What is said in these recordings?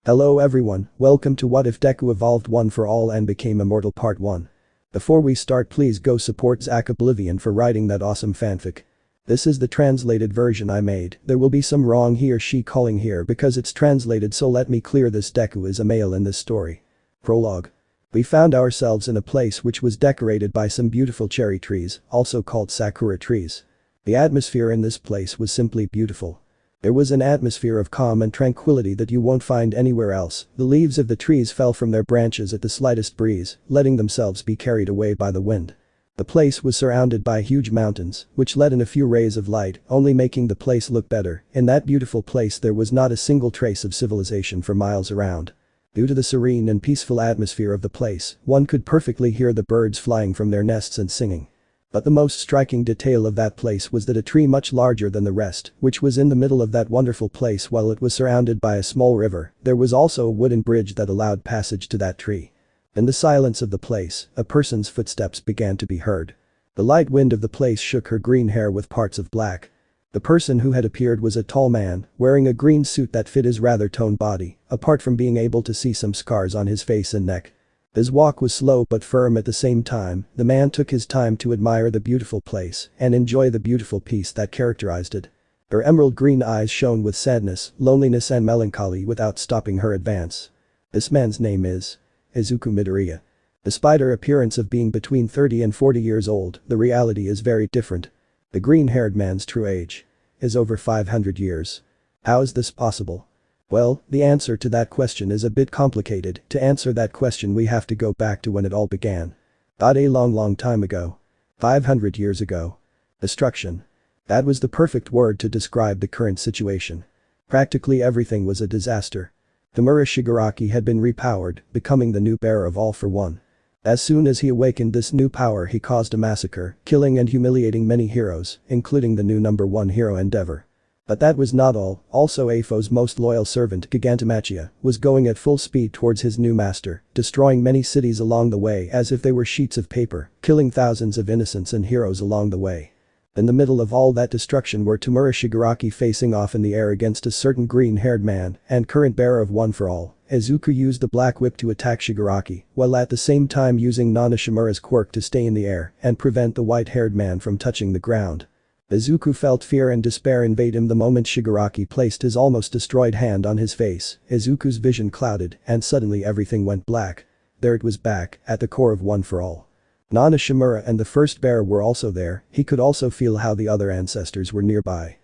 Hello everyone, welcome to What If Deku Evolved One for All and Became Immortal Part 1. Before we start, please go support Zack-Oblivion for writing that awesome fanfic. This is the translated version I made. There will be some wrong he or she calling here because it's translated, so let me clear this. Deku is a male in this story. Prologue. We found ourselves in a place which was decorated by some beautiful cherry trees, also called sakura trees. The atmosphere in this place was simply beautiful. There was an atmosphere of calm and tranquility that you won't find anywhere else. The leaves of the trees fell from their branches at the slightest breeze, letting themselves be carried away by the wind. The place was surrounded by huge mountains, which let in a few rays of light, only making the place look better. In that beautiful place there was not a single trace of civilization for miles around. Due to the serene and peaceful atmosphere of the place, one could perfectly hear the birds flying from their nests and singing. But the most striking detail of that place was that a tree much larger than the rest, which was in the middle of that wonderful place while it was surrounded by a small river, there was also a wooden bridge that allowed passage to that tree. In the silence of the place, a person's footsteps began to be heard. The light wind of the place shook her green hair with parts of black. The person who had appeared was a tall man, wearing a green suit that fit his rather toned body, apart from being able to see some scars on his face and neck. His walk was slow but firm at the same time. The man took his time to admire the beautiful place and enjoy the beautiful peace that characterized it. Her emerald green eyes shone with sadness, loneliness and melancholy without stopping her advance. This man's name is Izuku Midoriya. Despite her appearance of being between 30 and 40 years old, the reality is very different. The green-haired man's true age is over 500 years. How is this possible? Well, the answer to that question is a bit complicated. To answer that question we have to go back to when it all began. A long time ago. 500 years ago. Destruction. That was the perfect word to describe the current situation. Practically everything was a disaster. Tamura Shigaraki had been repowered, becoming the new bearer of All for One. As soon as he awakened this new power, he caused a massacre, killing and humiliating many heroes, including the new number 1 hero Endeavor. But that was not all. Also Afo's most loyal servant BNHA was going at full speed towards his new master, destroying many cities along the way as if they were sheets of paper, killing thousands of innocents and heroes along the way. In the middle of all that destruction were Tamura Shigaraki facing off in the air against a certain green-haired man and current bearer of One for All. Izuku used the black whip to attack Shigaraki, while at the same time using Nana Shimura's quirk to stay in the air and prevent the white-haired man from touching the ground. Izuku felt fear and despair invade him the moment Shigaraki placed his almost destroyed hand on his face. Izuku's vision clouded and suddenly everything went black. There it was back, at the core of One for All. Nana Shimura and the first bearer were also there. He could also feel how the other ancestors were nearby.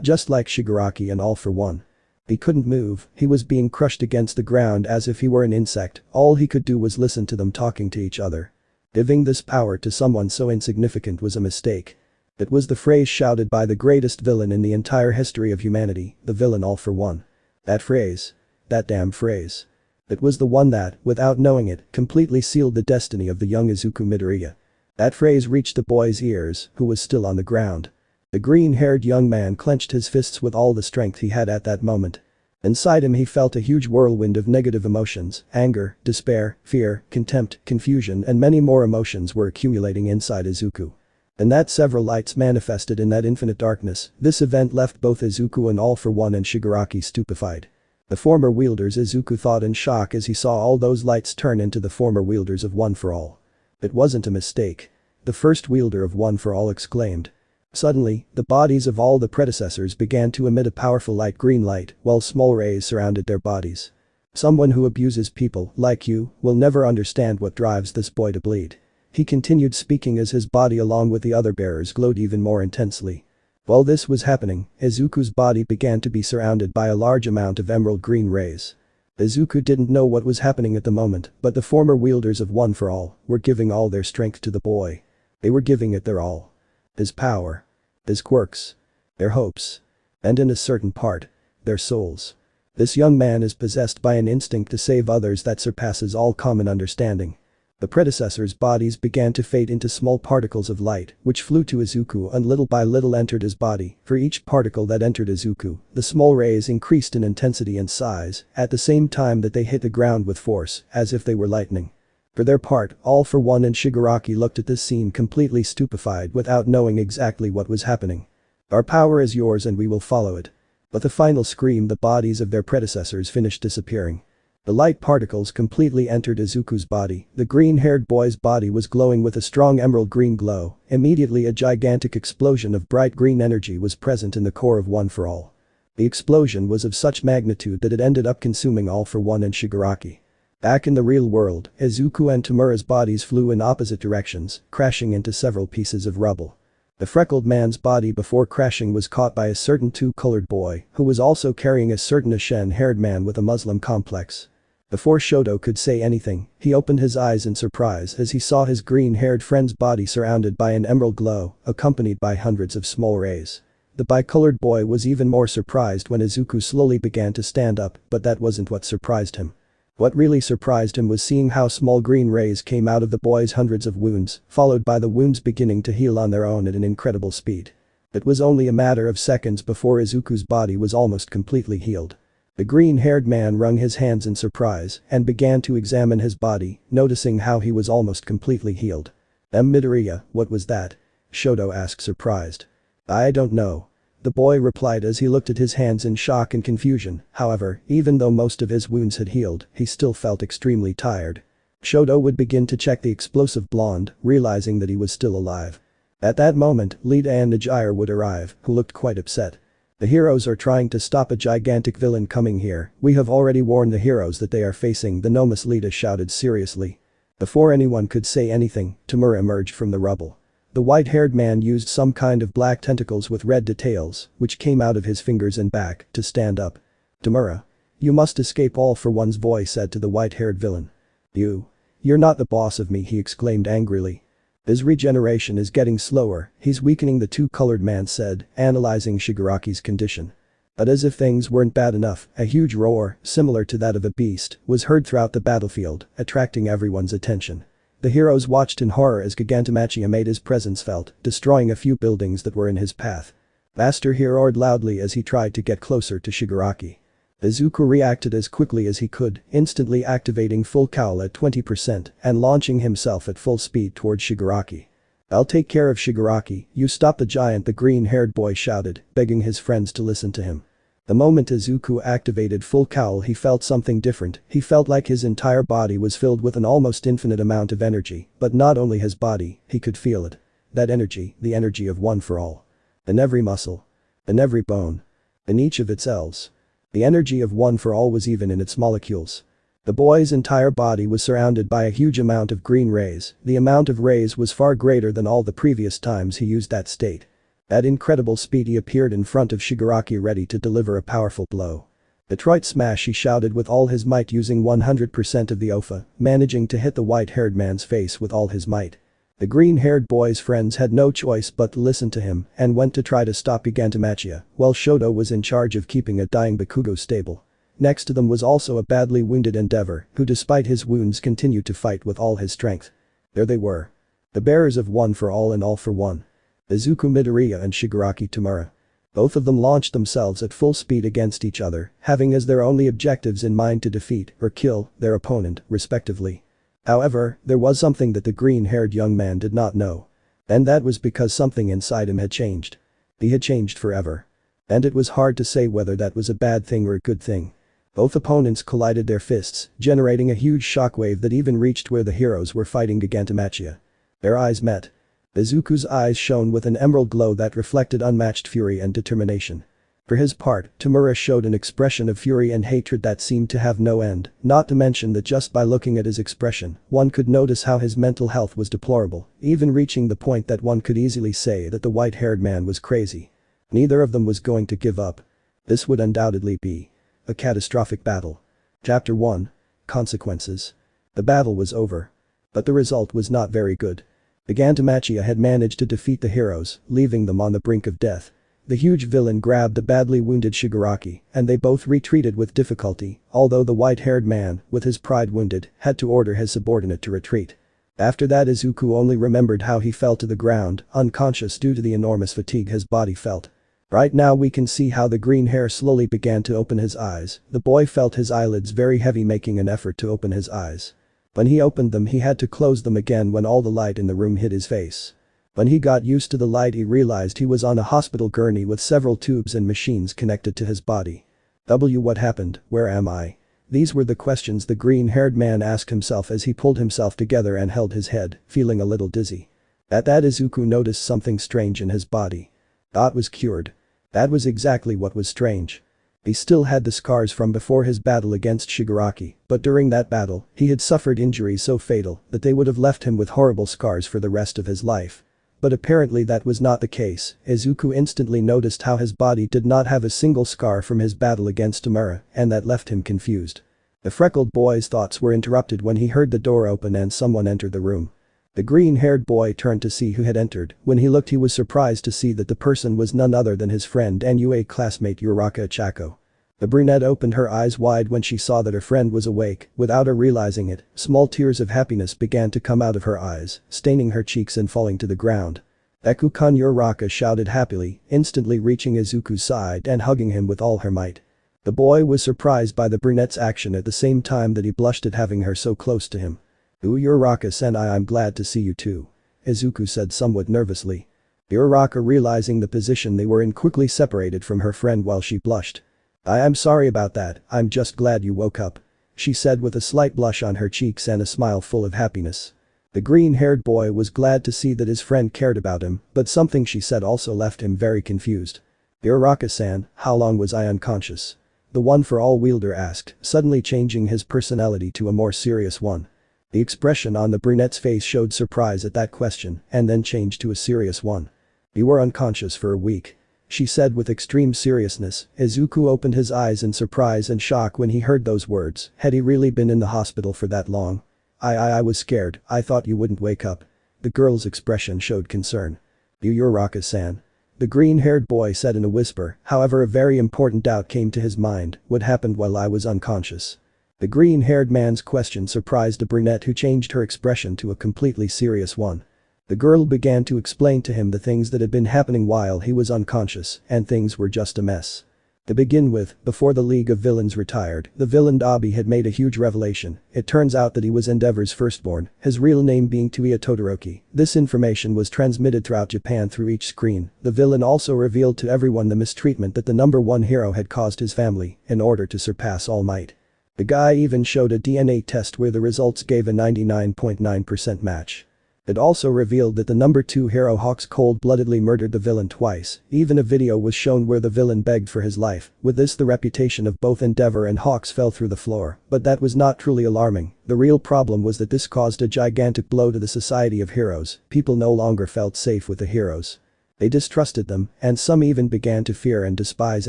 Just like Shigaraki and All for One. He couldn't move, he was being crushed against the ground as if he were an insect. All he could do was listen to them talking to each other. Giving this power to someone so insignificant was a mistake. It was the phrase shouted by the greatest villain in the entire history of humanity, the villain All for One. That phrase. That damn phrase. It was the one that, without knowing it, completely sealed the destiny of the young Izuku Midoriya. That phrase reached the boy's ears, who was still on the ground. The green-haired young man clenched his fists with all the strength he had at that moment. Inside him he felt a huge whirlwind of negative emotions. Anger, despair, fear, contempt, confusion and many more emotions were accumulating inside Izuku. And that several lights manifested in that infinite darkness. This event left both Izuku and All for One and Shigaraki stupefied. The former wielders Izuku thought in shock as he saw all those lights turn into the former wielders of One for All. It wasn't a mistake. The first wielder of One for All exclaimed. Suddenly, the bodies of all the predecessors began to emit a powerful light green light while small rays surrounded their bodies. Someone who abuses people, like you, will never understand what drives this boy to bleed. He continued speaking as his body along with the other bearers glowed even more intensely. While this was happening, Izuku's body began to be surrounded by a large amount of emerald green rays. Izuku didn't know what was happening at the moment, but the former wielders of One for All were giving all their strength to the boy. They were giving it their all. His power. His quirks. Their hopes. And in a certain part, their souls. This young man is possessed by an instinct to save others that surpasses all common understanding. The predecessors' bodies began to fade into small particles of light, which flew to Izuku and little by little entered his body. For each particle that entered Izuku, the small rays increased in intensity and size, at the same time that they hit the ground with force, as if they were lightning. For their part, All for One and Shigaraki looked at this scene completely stupefied without knowing exactly what was happening. Our power is yours and we will follow it. With a final scream, the bodies of their predecessors finished disappearing. The light particles completely entered Izuku's body. The green-haired boy's body was glowing with a strong emerald green glow. Immediately a gigantic explosion of bright green energy was present in the core of One for All. The explosion was of such magnitude that it ended up consuming All for One and Shigaraki. Back in the real world, Izuku and Tamura's bodies flew in opposite directions, crashing into several pieces of rubble. The freckled man's body before crashing was caught by a certain two-colored boy, who was also carrying a certain Ashen-haired man with a Muslim complex. Before Shoto could say anything, he opened his eyes in surprise as he saw his green-haired friend's body surrounded by an emerald glow, accompanied by hundreds of small rays. The bicolored boy was even more surprised when Izuku slowly began to stand up, but that wasn't what surprised him. What really surprised him was seeing how small green rays came out of the boy's hundreds of wounds, followed by the wounds beginning to heal on their own at an incredible speed. It was only a matter of seconds before Izuku's body was almost completely healed. The green-haired man wrung his hands in surprise and began to examine his body, noticing how he was almost completely healed. Midoriya, what was that? Shoto asked surprised. I don't know. The boy replied as he looked at his hands in shock and confusion. However, even though most of his wounds had healed, he still felt extremely tired. Shoto would begin to check the explosive blonde, realizing that he was still alive. At that moment, BNHA would arrive, who looked quite upset. The heroes are trying to stop a gigantic villain coming here. We have already warned the heroes that they are facing the Nomus. Lita shouted seriously. Before anyone could say anything, Tamura emerged from the rubble. The white-haired man used some kind of black tentacles with red details, which came out of his fingers and back, to stand up. Tamura. You must escape. All for One's voice said to the white-haired villain. You're not the boss of me, he exclaimed angrily. His regeneration is getting slower, he's weakening, the two-colored man said, analyzing Shigaraki's condition. But as if things weren't bad enough, a huge roar, similar to that of a beast, was heard throughout the battlefield, attracting everyone's attention. The heroes watched in horror as 𝙬𝙤𝙡𝙡 made his presence felt, destroying a few buildings that were in his path. Master he roared loudly as he tried to get closer to Shigaraki. Izuku reacted as quickly as he could, instantly activating full cowl at 20% and launching himself at full speed towards Shigaraki. I'll take care of Shigaraki, you stop the giant, the green-haired boy shouted, begging his friends to listen to him. The moment Izuku activated full cowl, he felt something different. He felt like his entire body was filled with an almost infinite amount of energy, but not only his body, he could feel it. That energy, the energy of One for All. In every muscle. In every bone. In each of its cells. The energy of One for All was even in its molecules. The boy's entire body was surrounded by a huge amount of green rays. The amount of rays was far greater than all the previous times he used that state. At incredible speed he appeared in front of Shigaraki, ready to deliver a powerful blow. Detroit smash, he shouted with all his might, using 100% of the OFA, managing to hit the white-haired man's face with all his might. The green-haired boy's friends had no choice but to listen to him and went to try to stop 𝙬𝙤𝙡𝙡, while Shoto was in charge of keeping a dying Bakugo stable. Next to them was also a badly wounded Endeavor, who despite his wounds continued to fight with all his strength. There they were. The bearers of One for All and All for One. Izuku Midoriya and Shigaraki Tamura. Both of them launched themselves at full speed against each other, having as their only objectives in mind to defeat or kill their opponent, respectively. However, there was something that the green-haired young man did not know. And that was because something inside him had changed. He had changed forever. And it was hard to say whether that was a bad thing or a good thing. Both opponents collided their fists, generating a huge shockwave that even reached where the heroes were fighting 𝙬𝙤𝙡𝙡. Their eyes met. Izuku's eyes shone with an emerald glow that reflected unmatched fury and determination. For his part, Tamura showed an expression of fury and hatred that seemed to have no end, not to mention that just by looking at his expression, one could notice how his mental health was deplorable, even reaching the point that one could easily say that the white-haired man was crazy. Neither of them was going to give up. This would undoubtedly be a catastrophic battle. Chapter 1. Consequences. The battle was over. But the result was not very good. 𝙬𝙤𝙡𝙡 had managed to defeat the heroes, leaving them on the brink of death. The huge villain grabbed the badly wounded Shigaraki, and they both retreated with difficulty, although the white-haired man, with his pride wounded, had to order his subordinate to retreat. After that, Izuku only remembered how he fell to the ground, unconscious due to the enormous fatigue his body felt. Right now we can see how the green hair slowly began to open his eyes. The boy felt his eyelids very heavy, making an effort to open his eyes. When he opened them, he had to close them again when all the light in the room hit his face. When he got used to the light he realized he was on a hospital gurney with several tubes and machines connected to his body. What happened, where am I? These were the questions the green-haired man asked himself as he pulled himself together and held his head, feeling a little dizzy. At that Izuku noticed something strange in his body. Dot was cured. That was exactly what was strange. He still had the scars from before his battle against Shigaraki, but during that battle, he had suffered injuries so fatal that they would have left him with horrible scars for the rest of his life. But apparently that was not the case. Izuku instantly noticed how his body did not have a single scar from his battle against Tamura, and that left him confused. The freckled boy's thoughts were interrupted when he heard the door open and someone enter the room. The green-haired boy turned to see who had entered. When he looked he was surprised to see that the person was none other than his friend and UA classmate Uraraka Ichako. The brunette opened her eyes wide when she saw that her friend was awake. Without her realizing it, small tears of happiness began to come out of her eyes, staining her cheeks and falling to the ground. Deku-kun, Uraraka shouted happily, instantly reaching Izuku's side and hugging him with all her might. The boy was surprised by the brunette's action at the same time that he blushed at having her so close to him. Uraraka-senpai, I'm glad to see you too. Izuku said somewhat nervously. Uraraka, realizing the position they were in, quickly separated from her friend while she blushed. I'm sorry about that, I'm just glad you woke up. She said with a slight blush on her cheeks and a smile full of happiness. The green-haired boy was glad to see that his friend cared about him, but something she said also left him very confused. Uraraka-san, how long was I unconscious? The one for all wielder asked, suddenly changing his personality to a more serious one. The expression on the brunette's face showed surprise at that question and then changed to a serious one. You were unconscious for a week. She said with extreme seriousness. Izuku opened his eyes in surprise and shock when he heard those words. Had he really been in the hospital for that long? I was scared, I thought you wouldn't wake up. The girl's expression showed concern. Uraraka-san. The green-haired boy said in a whisper, however a very important doubt came to his mind, what happened while I was unconscious? The green-haired man's question surprised the brunette, who changed her expression to a completely serious one. The girl began to explain to him the things that had been happening while he was unconscious, and things were just a mess. To begin with, before the League of Villains retired, the villain Dabi had made a huge revelation. It turns out that he was Endeavor's firstborn, his real name being Tuia Todoroki. This information was transmitted throughout Japan through each screen. The villain also revealed to everyone the mistreatment that the number one hero had caused his family, in order to surpass All Might. The guy even showed a DNA test where the results gave a 99.9% match. It also revealed that the number 2 hero Hawks cold-bloodedly murdered the villain twice. Even a video was shown where the villain begged for his life. With this, the reputation of both Endeavor and Hawks fell through the floor, but that was not truly alarming. The real problem was that this caused a gigantic blow to the society of heroes. People no longer felt safe with the heroes. They distrusted them, and some even began to fear and despise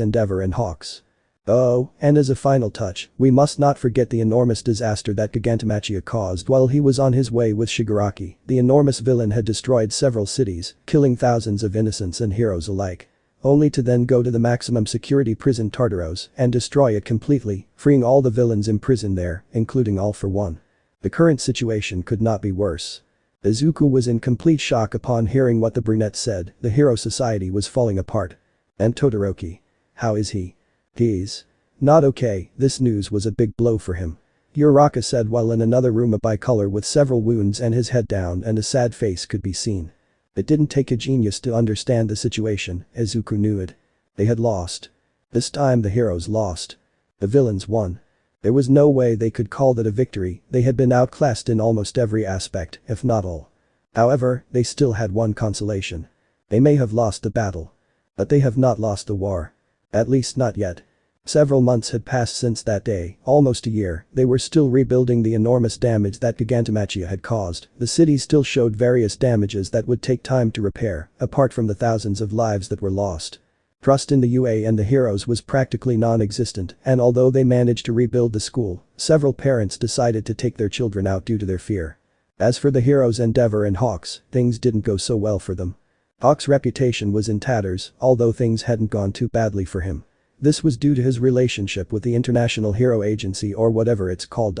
Endeavor and Hawks. Oh, and as a final touch, we must not forget the enormous disaster that Gigantomachia caused while he was on his way with Shigaraki. The enormous villain had destroyed several cities, killing thousands of innocents and heroes alike. Only to then go to the maximum security prison Tartaros and destroy it completely, freeing all the villains imprisoned there, including All for One. The current situation could not be worse. Izuku was in complete shock upon hearing what the brunette said. The hero society was falling apart. And Todoroki. How is he? He's not okay. This news was a big blow for him. Uraraka said while in another room, a bicolor with several wounds and his head down and a sad face could be seen. It didn't take a genius to understand the situation. Izuku knew it. They had lost. This time the heroes lost. The villains won. There was no way they could call that a victory. They had been outclassed in almost every aspect, if not all. However, they still had one consolation. They may have lost the battle, but they have not lost the war. At least not yet. Several months had passed since that day, almost a year. They were still rebuilding the enormous damage that Gigantomachia had caused. The city still showed various damages that would take time to repair, apart from the thousands of lives that were lost. Trust in the UA and the heroes was practically non-existent, and although they managed to rebuild the school, several parents decided to take their children out due to their fear. As for the heroes Endeavor and Hawks, things didn't go so well for them. Hawks' reputation was in tatters, although things hadn't gone too badly for him. This was due to his relationship with the International Hero Agency, or whatever it's called.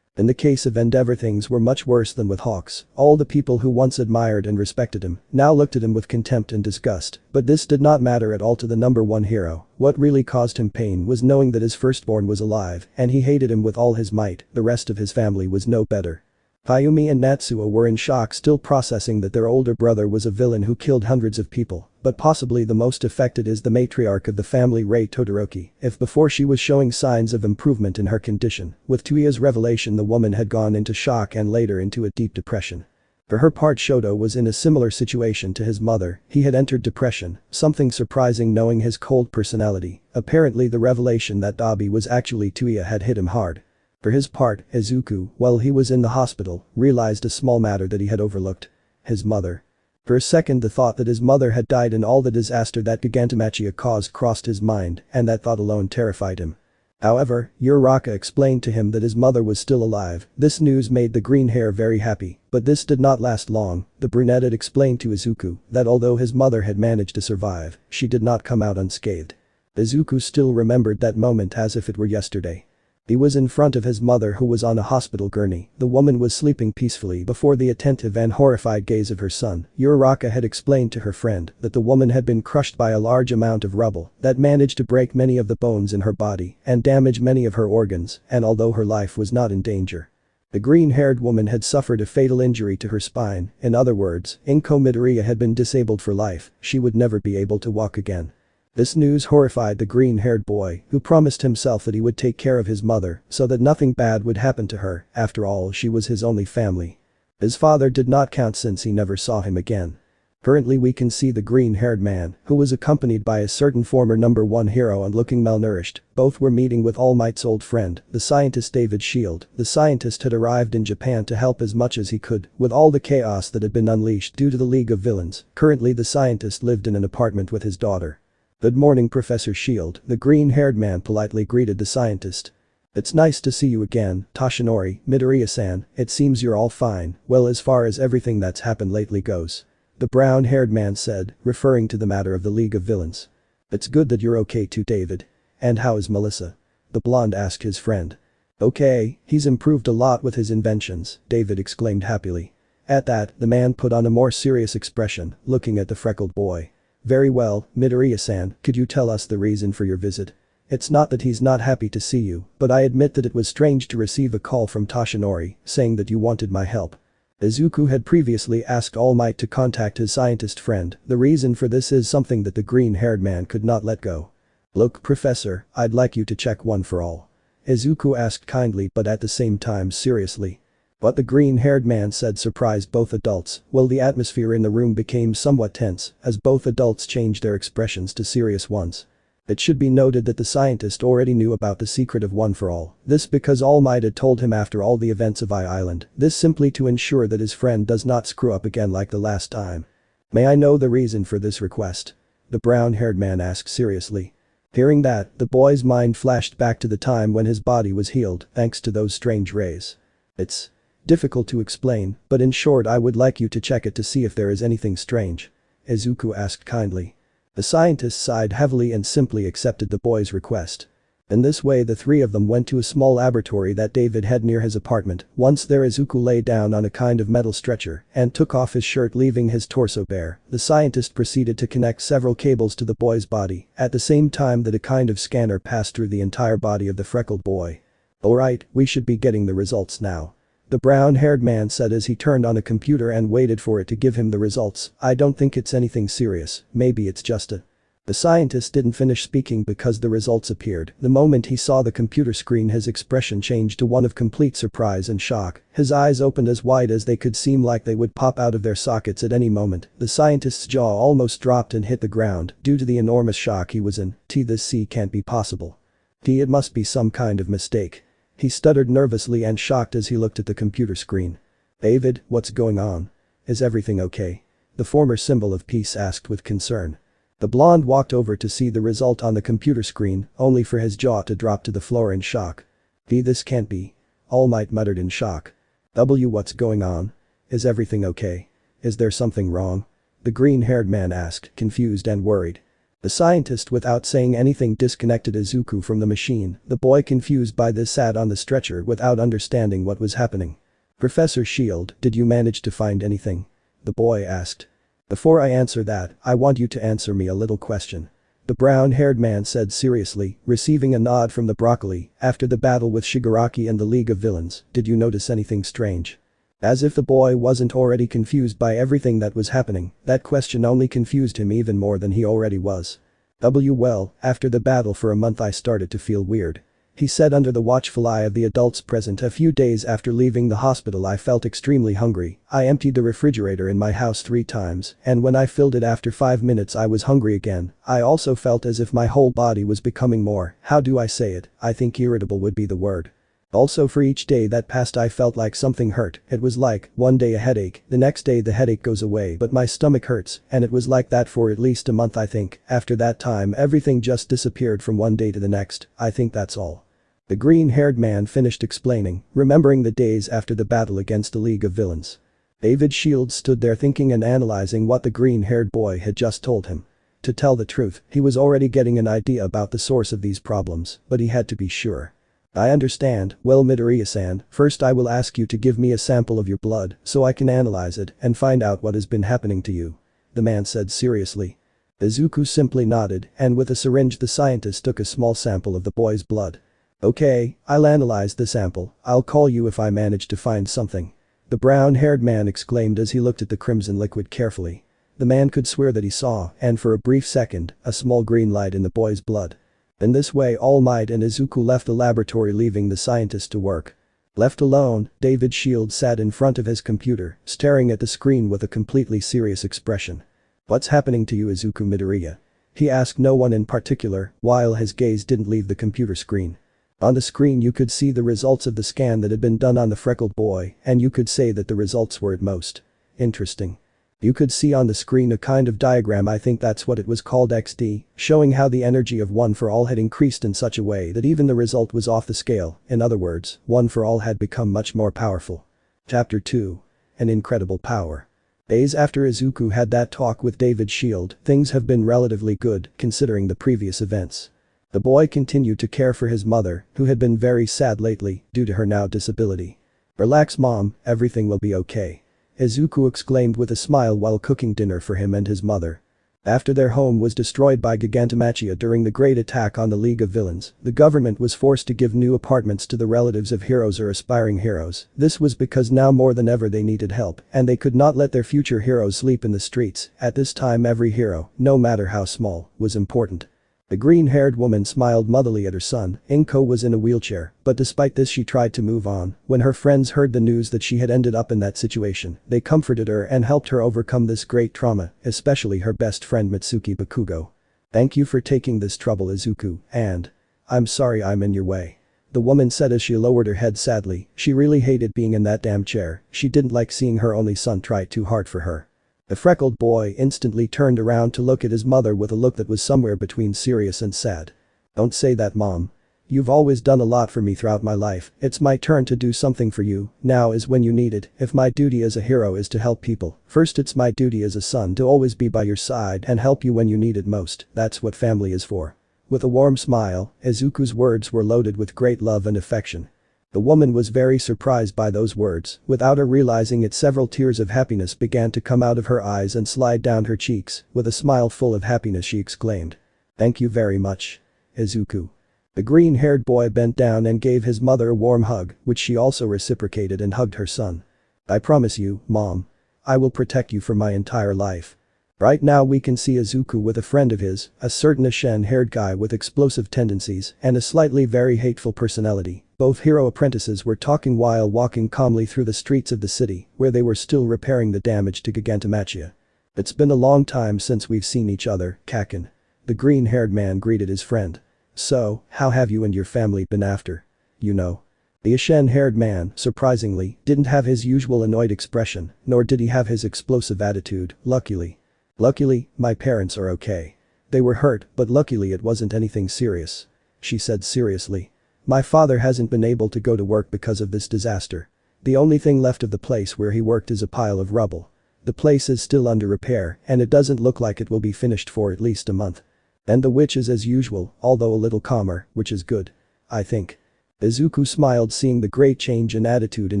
In the case of Endeavor, things were much worse than with Hawks. All the people who once admired and respected him now looked at him with contempt and disgust, but this did not matter at all to the number one hero. What really caused him pain was knowing that his firstborn was alive, and he hated him with all his might. The rest of his family was no better. Mayumi and Natsuo were in shock, still processing that their older brother was a villain who killed hundreds of people, but possibly the most affected is the matriarch of the family, Rei Todoroki. If before she was showing signs of improvement in her condition, with Tuya's revelation the woman had gone into shock and later into a deep depression. For her part, Shoto was in a similar situation to his mother. He had entered depression, something surprising knowing his cold personality. Apparently the revelation that Dabi was actually Tuya had hit him hard. For his part, Izuku, while he was in the hospital, realized a small matter that he had overlooked. His mother. For a second the thought that his mother had died in all the disaster that BNHA caused crossed his mind, and that thought alone terrified him. However, Uraraka explained to him that his mother was still alive. This news made the green hair very happy, but this did not last long. The brunette had explained to Izuku that although his mother had managed to survive, she did not come out unscathed. Izuku still remembered that moment as if it were yesterday. He was in front of his mother, who was on a hospital gurney. The woman was sleeping peacefully before the attentive and horrified gaze of her son. Uraraka had explained to her friend that the woman had been crushed by a large amount of rubble that managed to break many of the bones in her body and damage many of her organs, and although her life was not in danger, the green-haired woman had suffered a fatal injury to her spine. In other words, Inko Midoriya had been disabled for life. She would never be able to walk again. This news horrified the green-haired boy, who promised himself that he would take care of his mother so that nothing bad would happen to her. After all, she was his only family. His father did not count since he never saw him again. Currently we can see the green-haired man, who was accompanied by a certain former number 1 hero and looking malnourished. Both were meeting with All Might's old friend, the scientist David Shield. The scientist had arrived in Japan to help as much as he could with all the chaos that had been unleashed due to the League of Villains. Currently the scientist lived in an apartment with his daughter. "Good morning, Professor Shield," the green-haired man politely greeted the scientist. "It's nice to see you again, Toshinori, Midoriya-san. It seems you're all fine. Well, as far as everything that's happened lately goes," the brown-haired man said, referring to the matter of the League of Villains. "It's good that you're okay too, David. And how is Melissa?" the blonde asked his friend. "Okay, he's improved a lot with his inventions," David exclaimed happily. At that, the man put on a more serious expression, looking at the freckled boy. "Very well, Midoriya-san, could you tell us the reason for your visit? It's not that he's not happy to see you, but I admit that it was strange to receive a call from Toshinori saying that you wanted my help." Izuku had previously asked All Might to contact his scientist friend. The reason for this is something that the green-haired man could not let go. "Look, Professor, I'd like you to check one for all," Izuku asked kindly but at the same time seriously. What the green-haired man said surprised both adults. Well, the atmosphere in the room became somewhat tense as both adults changed their expressions to serious ones. It should be noted that the scientist already knew about the secret of One for All. This because All Might had told him after all the events of Island. This simply to ensure that his friend does not screw up again like the last time. "May I know the reason for this request?" the brown-haired man asked seriously. Hearing that, the boy's mind flashed back to the time when his body was healed thanks to those strange rays. "It's difficult to explain, but in short I would like you to check it to see if there is anything strange," Izuku asked kindly. The scientist sighed heavily and simply accepted the boy's request. In this way the three of them went to a small laboratory that David had near his apartment. Once there, Izuku lay down on a kind of metal stretcher and took off his shirt, leaving his torso bare. The scientist proceeded to connect several cables to the boy's body at the same time that a kind of scanner passed through the entire body of the freckled boy. "Alright, we should be getting the results now," the brown-haired man said as he turned on a computer and waited for it to give him the results. "I don't think it's anything serious, maybe it's just a..." The scientist didn't finish speaking because the results appeared. The moment he saw the computer screen his expression changed to one of complete surprise and shock. His eyes opened as wide as they could, seem like they would pop out of their sockets at any moment. The scientist's jaw almost dropped and hit the ground due to the enormous shock he was in. This can't be possible. It must be some kind of mistake." He stuttered nervously and shocked as he looked at the computer screen. "David, what's going on? Is everything okay?" the former symbol of peace asked with concern. The blonde walked over to see the result on the computer screen, only for his jaw to drop to the floor in shock. This can't be." All Might muttered in shock. What's going on? Is everything okay? Is there something wrong?" the green-haired man asked, confused and worried. The scientist, without saying anything, disconnected Izuku from the machine. The boy, confused by this, sat on the stretcher without understanding what was happening. "Professor Shield, did you manage to find anything?" the boy asked. "Before I answer that, I want you to answer me a little question," the brown-haired man said seriously, receiving a nod from the broccoli. "After the battle with Shigaraki and the League of Villains, did you notice anything strange?" As if the boy wasn't already confused by everything that was happening, that question only confused him even more than he already was. Well, after the battle for a month I started to feel weird. He said under the watchful eye of the adults present. A few days after leaving the hospital I felt extremely hungry. I emptied the refrigerator in my house 3 times, and when I filled it after 5 minutes I was hungry again. I also felt as if my whole body was becoming more, how do I say it, I think irritable would be the word. Also for each day that passed I felt like something hurt. It was like, one day a headache, the next day the headache goes away but my stomach hurts, and it was like that for at least a month I think. After that time everything just disappeared from one day to the next, I think that's all. The green-haired man finished explaining, remembering the days after the battle against the League of Villains. David Shields stood there thinking and analyzing what the green-haired boy had just told him. To tell the truth, he was already getting an idea about the source of these problems, but he had to be sure. I understand, well Midoriya-san, first I will ask you to give me a sample of your blood so I can analyze it and find out what has been happening to you. The man said seriously. Izuku simply nodded and with a syringe the scientist took a small sample of the boy's blood. Okay, I'll analyze the sample, I'll call you if I manage to find something. The brown-haired man exclaimed as he looked at the crimson liquid carefully. The man could swear that he saw, and for a brief second, a small green light in the boy's blood. In this way All Might and Izuku left the laboratory leaving the scientist to work. Left alone, David Shields sat in front of his computer, staring at the screen with a completely serious expression. What's happening to you Izuku Midoriya? He asked no one in particular, while his gaze didn't leave the computer screen. On the screen you could see the results of the scan that had been done on the freckled boy, and you could say that the results were at most interesting. You could see on the screen a kind of diagram, I think that's what it was called, XD, showing how the energy of One for All had increased in such a way that even the result was off the scale. In other words, One for All had become much more powerful. Chapter 2. An incredible power. Days after Izuku had that talk with David Shield, things have been relatively good considering the previous events. The boy continued to care for his mother, who had been very sad lately due to her now disability. Relax mom, everything will be okay. Izuku exclaimed with a smile while cooking dinner for him and his mother. After their home was destroyed by 𝙬𝙤𝙡𝙡 during the great attack on the League of Villains, the government was forced to give new apartments to the relatives of heroes or aspiring heroes. This was because now more than ever they needed help, and they could not let their future heroes sleep in the streets. At this time every hero, no matter how small, was important. The green-haired woman smiled motherly at her son. Inko was in a wheelchair, but despite this she tried to move on. When her friends heard the news that she had ended up in that situation, they comforted her and helped her overcome this great trauma, especially her best friend Mitsuki Bakugo. Thank you for taking this trouble Izuku, and I'm sorry I'm in your way. The woman said as she lowered her head sadly. She really hated being in that damn chair. She didn't like seeing her only son try too hard for her. The freckled boy instantly turned around to look at his mother with a look that was somewhere between serious and sad. Don't say that mom. You've always done a lot for me throughout my life. It's my turn to do something for you. Now is when you need it. If my duty as a hero is to help people, first it's my duty as a son to always be by your side and help you when you need it most. That's what family is for. With a warm smile, Izuku's words were loaded with great love and affection. The woman was very surprised by those words. Without her realizing it, several tears of happiness began to come out of her eyes and slide down her cheeks. With a smile full of happiness she exclaimed. Thank you very much, Izuku. The green-haired boy bent down and gave his mother a warm hug, which she also reciprocated and hugged her son. I promise you, mom. I will protect you for my entire life. Right now we can see Izuku with a friend of his, a certain ashen-haired guy with explosive tendencies and a slightly very hateful personality. Both hero apprentices were talking while walking calmly through the streets of the city, where they were still repairing the damage to 𝙬𝙤𝙡𝙡. It's been a long time since we've seen each other, Kaken. The green-haired man greeted his friend. So, how have you and your family been after? You know. The ashen-haired man, surprisingly, didn't have his usual annoyed expression, nor did he have his explosive attitude, luckily. Luckily, my parents are okay. They were hurt, but luckily it wasn't anything serious. She said seriously. My father hasn't been able to go to work because of this disaster. The only thing left of the place where he worked is a pile of rubble. The place is still under repair, and it doesn't look like it will be finished for at least a month. And the witch is as usual, although a little calmer, which is good. I think. Izuku smiled seeing the great change in attitude in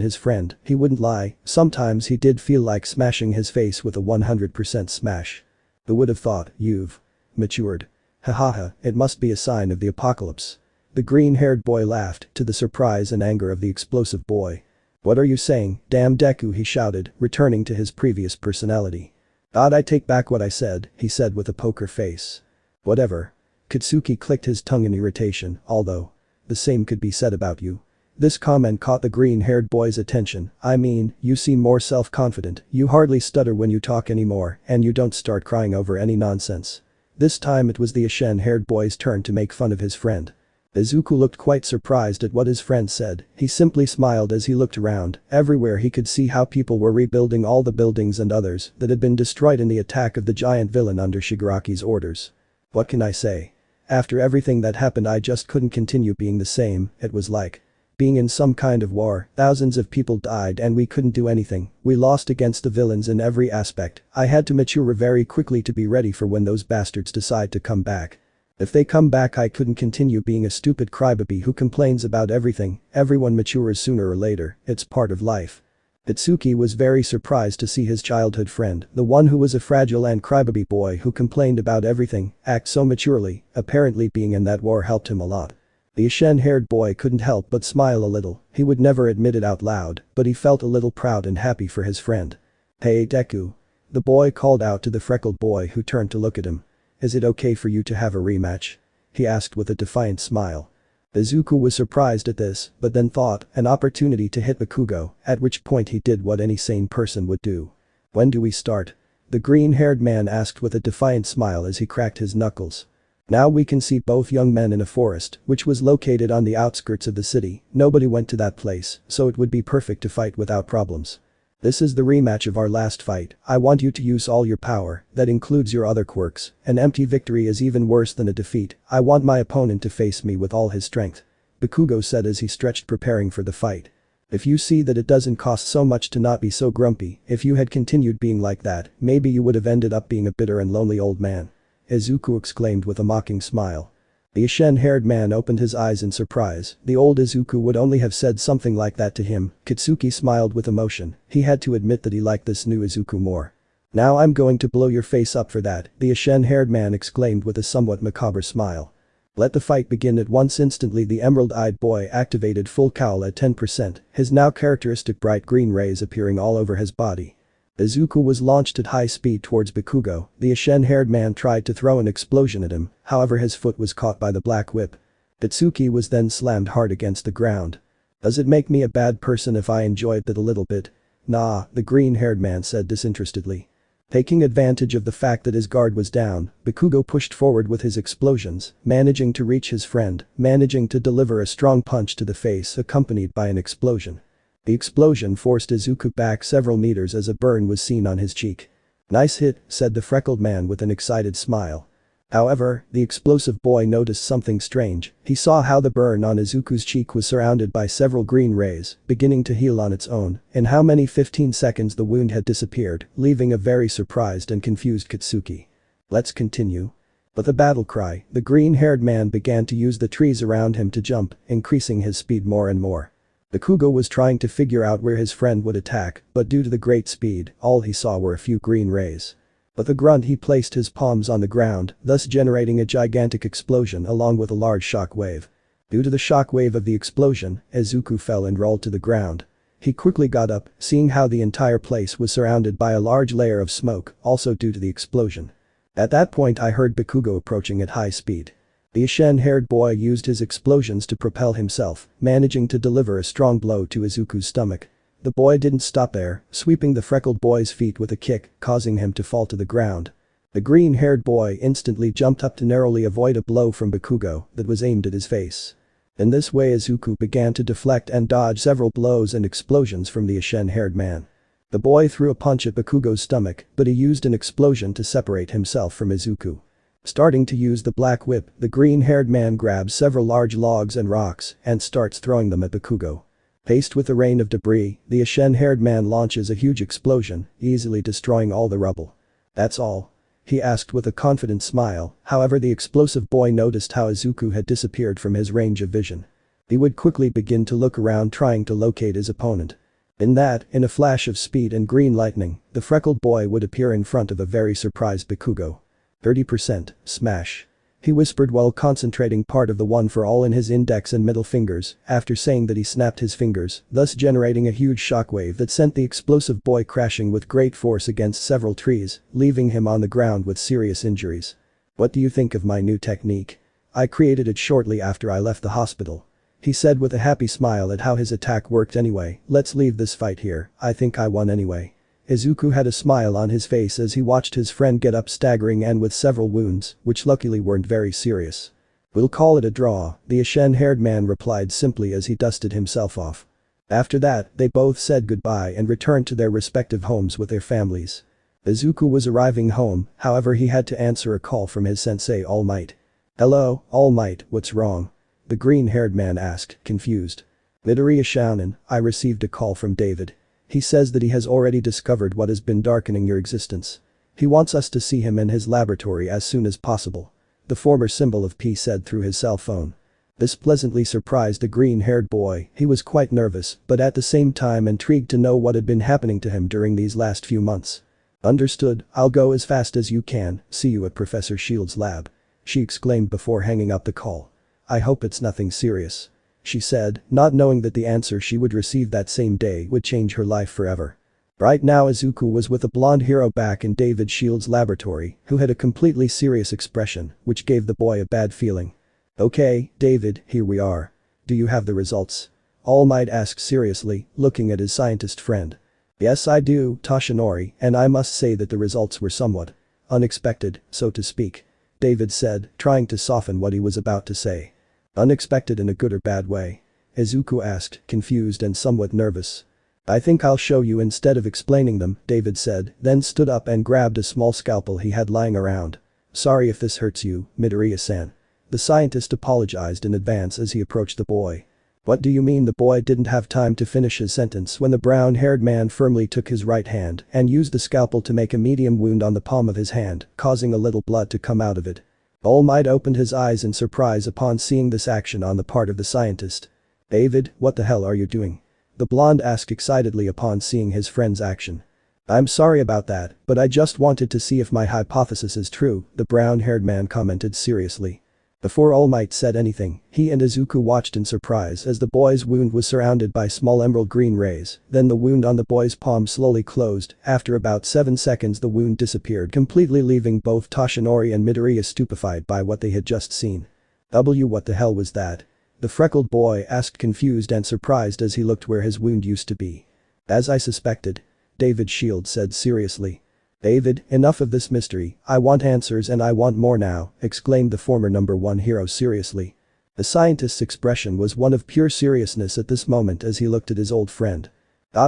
his friend. He wouldn't lie, sometimes he did feel like smashing his face with a 100% smash. Who would have thought, you've matured. Hahaha, it must be a sign of the apocalypse. The green-haired boy laughed, to the surprise and anger of the explosive boy. "What are you saying, damn Deku," he shouted, returning to his previous personality. "God, I take back what I said," he said with a poker face. "Whatever." Katsuki clicked his tongue in irritation, although the same could be said about you. This comment caught the green-haired boy's attention. "I mean, you seem more self-confident, you hardly stutter when you talk anymore, and you don't start crying over any nonsense." This time it was the ashen-haired boy's turn to make fun of his friend. Izuku looked quite surprised at what his friend said. He simply smiled as he looked around. Everywhere he could see how people were rebuilding all the buildings and others that had been destroyed in the attack of the giant villain under Shigaraki's orders. What can I say? After everything that happened, I just couldn't continue being the same. It was like being in some kind of war. Thousands of people died and we couldn't do anything. We lost against the villains in every aspect. I had to mature very quickly to be ready for when those bastards decide to come back. If they come back, I couldn't continue being a stupid crybaby who complains about everything. Everyone matures sooner or later, it's part of life." Itsuki was very surprised to see his childhood friend, the one who was a fragile and crybaby boy who complained about everything, act so maturely. Apparently being in that war helped him a lot. The ashen-haired boy couldn't help but smile a little. He would never admit it out loud, but he felt a little proud and happy for his friend. "Hey Deku." The boy called out to the freckled boy who turned to look at him. "Is it okay for you to have a rematch?" he asked with a defiant smile. Izuku was surprised at this, but then thought, an opportunity to hit Bakugo, at which point he did what any sane person would do. "When do we start?" the green-haired man asked with a defiant smile as he cracked his knuckles. Now we can see both young men in a forest, which was located on the outskirts of the city. Nobody went to that place, so it would be perfect to fight without problems. "This is the rematch of our last fight. I want you to use all your power, that includes your other quirks. An empty victory is even worse than a defeat. I want my opponent to face me with all his strength," Bakugo said as he stretched preparing for the fight. "If you see that it doesn't cost so much to not be so grumpy, if you had continued being like that, maybe you would have ended up being a bitter and lonely old man," Izuku exclaimed with a mocking smile. The ashen-haired man opened his eyes in surprise. The old Izuku would only have said something like that to him. Katsuki smiled with emotion. He had to admit that he liked this new Izuku more. "Now I'm going to blow your face up for that," the ashen-haired man exclaimed with a somewhat macabre smile. Let the fight begin at once. Instantly the emerald-eyed boy activated full cowl at 10%, his now characteristic bright green rays appearing all over his body. Izuku was launched at high speed towards Bakugo. The ashen-haired man tried to throw an explosion at him, however his foot was caught by the black whip. Itsuki was then slammed hard against the ground. "Does it make me a bad person if I enjoy it a little bit?" "Nah," the green-haired man said disinterestedly. Taking advantage of the fact that his guard was down, Bakugo pushed forward with his explosions, managing to reach his friend, managing to deliver a strong punch to the face accompanied by an explosion. The explosion forced Izuku back several meters as a burn was seen on his cheek. "Nice hit," said the freckled man with an excited smile. However, the explosive boy noticed something strange. He saw how the burn on Izuku's cheek was surrounded by several green rays, beginning to heal on its own. In how many 15 seconds the wound had disappeared, leaving a very surprised and confused Katsuki. "Let's continue." With a battle cry, the green-haired man began to use the trees around him to jump, increasing his speed more and more. Bakugo was trying to figure out where his friend would attack, but due to the great speed, all he saw were a few green rays. With a grunt he placed his palms on the ground, thus generating a gigantic explosion along with a large shock wave. Due to the shock wave of the explosion, Izuku fell and rolled to the ground. He quickly got up, seeing how the entire place was surrounded by a large layer of smoke, also due to the explosion. At that point I heard Bakugo approaching at high speed. The ashen-haired boy used his explosions to propel himself, managing to deliver a strong blow to Izuku's stomach. The boy didn't stop there, sweeping the freckled boy's feet with a kick, causing him to fall to the ground. The green-haired boy instantly jumped up to narrowly avoid a blow from Bakugo that was aimed at his face. In this way Izuku began to deflect and dodge several blows and explosions from the ashen-haired man. The boy threw a punch at Bakugo's stomach, but he used an explosion to separate himself from Izuku. Starting to use the black whip, the green-haired man grabs several large logs and rocks and starts throwing them at Bakugo. Faced with a rain of debris, the ashen-haired man launches a huge explosion, easily destroying all the rubble. "That's all?" he asked with a confident smile. However, the explosive boy noticed how Izuku had disappeared from his range of vision. He would quickly begin to look around trying to locate his opponent. In a flash of speed and green lightning, the freckled boy would appear in front of a very surprised Bakugo. 30%, smash. He whispered while concentrating part of the one for all in his index and middle fingers, after saying that he snapped his fingers, thus generating a huge shockwave that sent the explosive boy crashing with great force against several trees, leaving him on the ground with serious injuries. What do you think of my new technique? I created it shortly after I left the hospital. He said with a happy smile at how his attack worked anyway. Let's leave this fight here, I think I won anyway. Izuku had a smile on his face as he watched his friend get up staggering and with several wounds, which luckily weren't very serious. We'll call it a draw, the ashen-haired man replied simply as he dusted himself off. After that, they both said goodbye and returned to their respective homes with their families. Izuku was arriving home, however he had to answer a call from his sensei All Might. Hello, All Might, what's wrong? The green-haired man asked, confused. Midoriya Shounen, I received a call from David. He says that he has already discovered what has been darkening your existence. He wants us to see him in his laboratory as soon as possible. The former symbol of P said through his cell phone. This pleasantly surprised the green-haired boy. He was quite nervous, but at the same time intrigued to know what had been happening to him during these last few months. Understood, I'll go as fast as you can, see you at Professor Shield's lab. She exclaimed before hanging up the call. I hope it's nothing serious. She said, not knowing that the answer she would receive that same day would change her life forever. Right now Izuku was with a blonde hero back in David Shield's laboratory, who had a completely serious expression, which gave the boy a bad feeling. Okay, David, here we are. Do you have the results? All Might asked seriously, looking at his scientist friend. Yes I do, Toshinori, and I must say that the results were somewhat unexpected, so to speak. David said, trying to soften what he was about to say. Unexpected in a good or bad way? Izuku asked, confused and somewhat nervous. I think I'll show you instead of explaining them, David said, then stood up and grabbed a small scalpel he had lying around. Sorry if this hurts you, Midoriya-san. The scientist apologized in advance as he approached the boy. What do you mean? The boy didn't have time to finish his sentence when the brown-haired man firmly took his right hand and used the scalpel to make a medium wound on the palm of his hand, causing a little blood to come out of it. All Might opened his eyes in surprise upon seeing this action on the part of the scientist. David, what the hell are you doing? The blonde asked excitedly upon seeing his friend's action. I'm sorry about that, but I just wanted to see if my hypothesis is true, the brown-haired man commented seriously. Before All Might said anything, he and Izuku watched in surprise as the boy's wound was surrounded by small emerald green rays, then the wound on the boy's palm slowly closed. After about 7 seconds the wound disappeared completely, leaving both Toshinori and Midoriya stupefied by what they had just seen. What the hell was that? The freckled boy asked, confused and surprised as he looked where his wound used to be. As I suspected. David Shield said seriously. David, enough of this mystery, I want answers and I want more now, exclaimed the former number 1 hero seriously. The scientist's expression was one of pure seriousness at this moment as he looked at his old friend.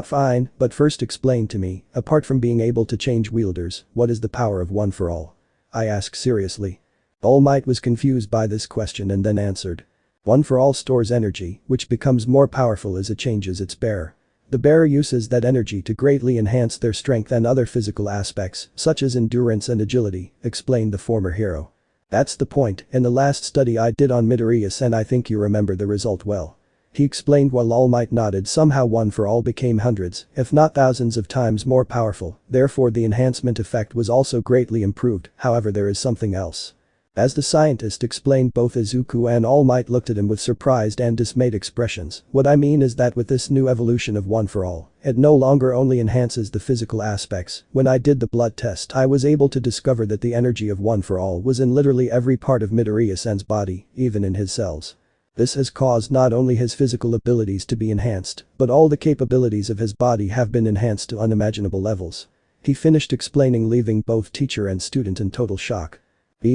Fine, but first explain to me, apart from being able to change wielders, what is the power of one for all? I asked seriously. All Might was confused by this question and then answered. One for all stores energy, which becomes more powerful as it changes its bearer. The bearer uses that energy to greatly enhance their strength and other physical aspects, such as endurance and agility, explained the former hero. That's the point, in the last study I did on Midoriya-san I think you remember the result well. He explained while All Might nodded. Somehow one for all became hundreds, if not thousands of times more powerful, therefore the enhancement effect was also greatly improved, however there is something else. As the scientist explained, both Izuku and All Might looked at him with surprised and dismayed expressions. What I mean is that with this new evolution of one for all, it no longer only enhances the physical aspects. When I did the blood test I was able to discover that the energy of one for all was in literally every part of Midoriya-san's body, even in his cells. This has caused not only his physical abilities to be enhanced, but all the capabilities of his body have been enhanced to unimaginable levels. He finished explaining, leaving both teacher and student in total shock.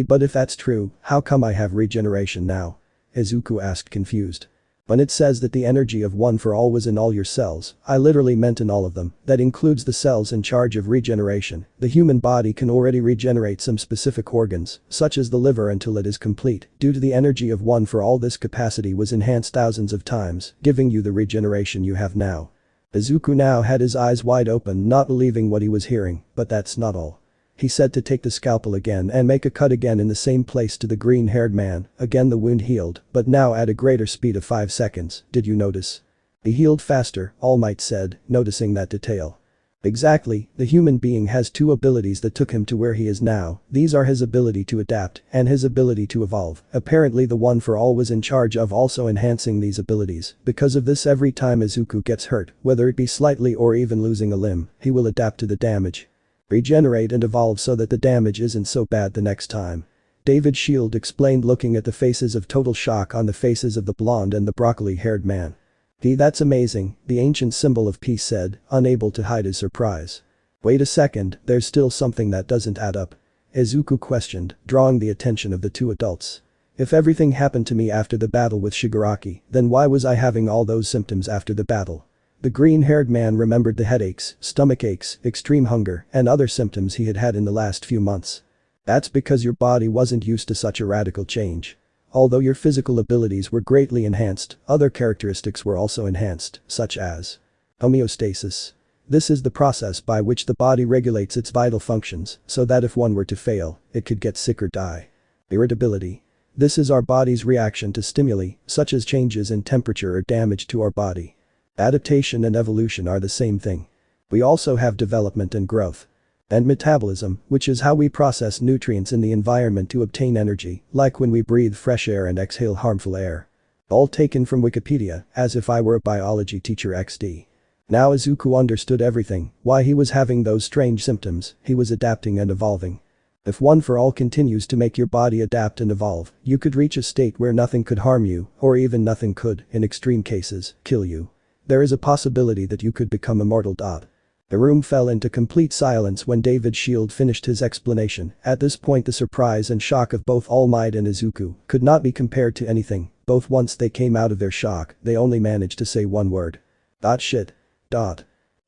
But if that's true, how come I have regeneration now? Izuku asked, confused. When it says that the energy of one for all was in all your cells, I literally meant in all of them. That includes the cells in charge of regeneration. The human body can already regenerate some specific organs, such as the liver, until it is complete. Due to the energy of one for all, this capacity was enhanced thousands of times, giving you the regeneration you have now. Izuku now had his eyes wide open, not believing what he was hearing, but that's not all. He said to take the scalpel again and make a cut again in the same place to the green-haired man. Again the wound healed, but now at a greater speed of 5 seconds, did you notice? He healed faster, All Might said, noticing that detail. Exactly, the human being has two abilities that took him to where he is now, these are his ability to adapt and his ability to evolve. Apparently the One for All was in charge of also enhancing these abilities, because of this every time Izuku gets hurt, whether it be slightly or even losing a limb, he will adapt to the damage. Regenerate and evolve so that the damage isn't so bad the next time. David Shield explained, looking at the faces of total shock on the faces of the blonde and the broccoli-haired man. That's amazing, the ancient symbol of peace said, unable to hide his surprise. Wait a second, there's still something that doesn't add up. Izuku questioned, drawing the attention of the two adults. If everything happened to me after the battle with Shigaraki, then why was I having all those symptoms after the battle? The green-haired man remembered the headaches, stomach aches, extreme hunger, and other symptoms he had had in the last few months. That's because your body wasn't used to such a radical change. Although your physical abilities were greatly enhanced, other characteristics were also enhanced, such as homeostasis. This is the process by which the body regulates its vital functions, so that if one were to fail, it could get sick or die. Irritability. This is our body's reaction to stimuli, such as changes in temperature or damage to our body. Adaptation and evolution are the same thing. We also have development and growth. And metabolism, which is how we process nutrients in the environment to obtain energy, like when we breathe fresh air and exhale harmful air. All taken from Wikipedia, as if I were a biology teacher XD. Now Izuku understood everything, why he was having those strange symptoms, he was adapting and evolving. If One for All continues to make your body adapt and evolve, you could reach a state where nothing could harm you, or even nothing could, in extreme cases, kill you. There is a possibility that you could become immortal. The room fell into complete silence when David Shield finished his explanation. At this point the surprise and shock of both All Might and Izuku could not be compared to anything, both once they came out of their shock, they only managed to say one word. Shit.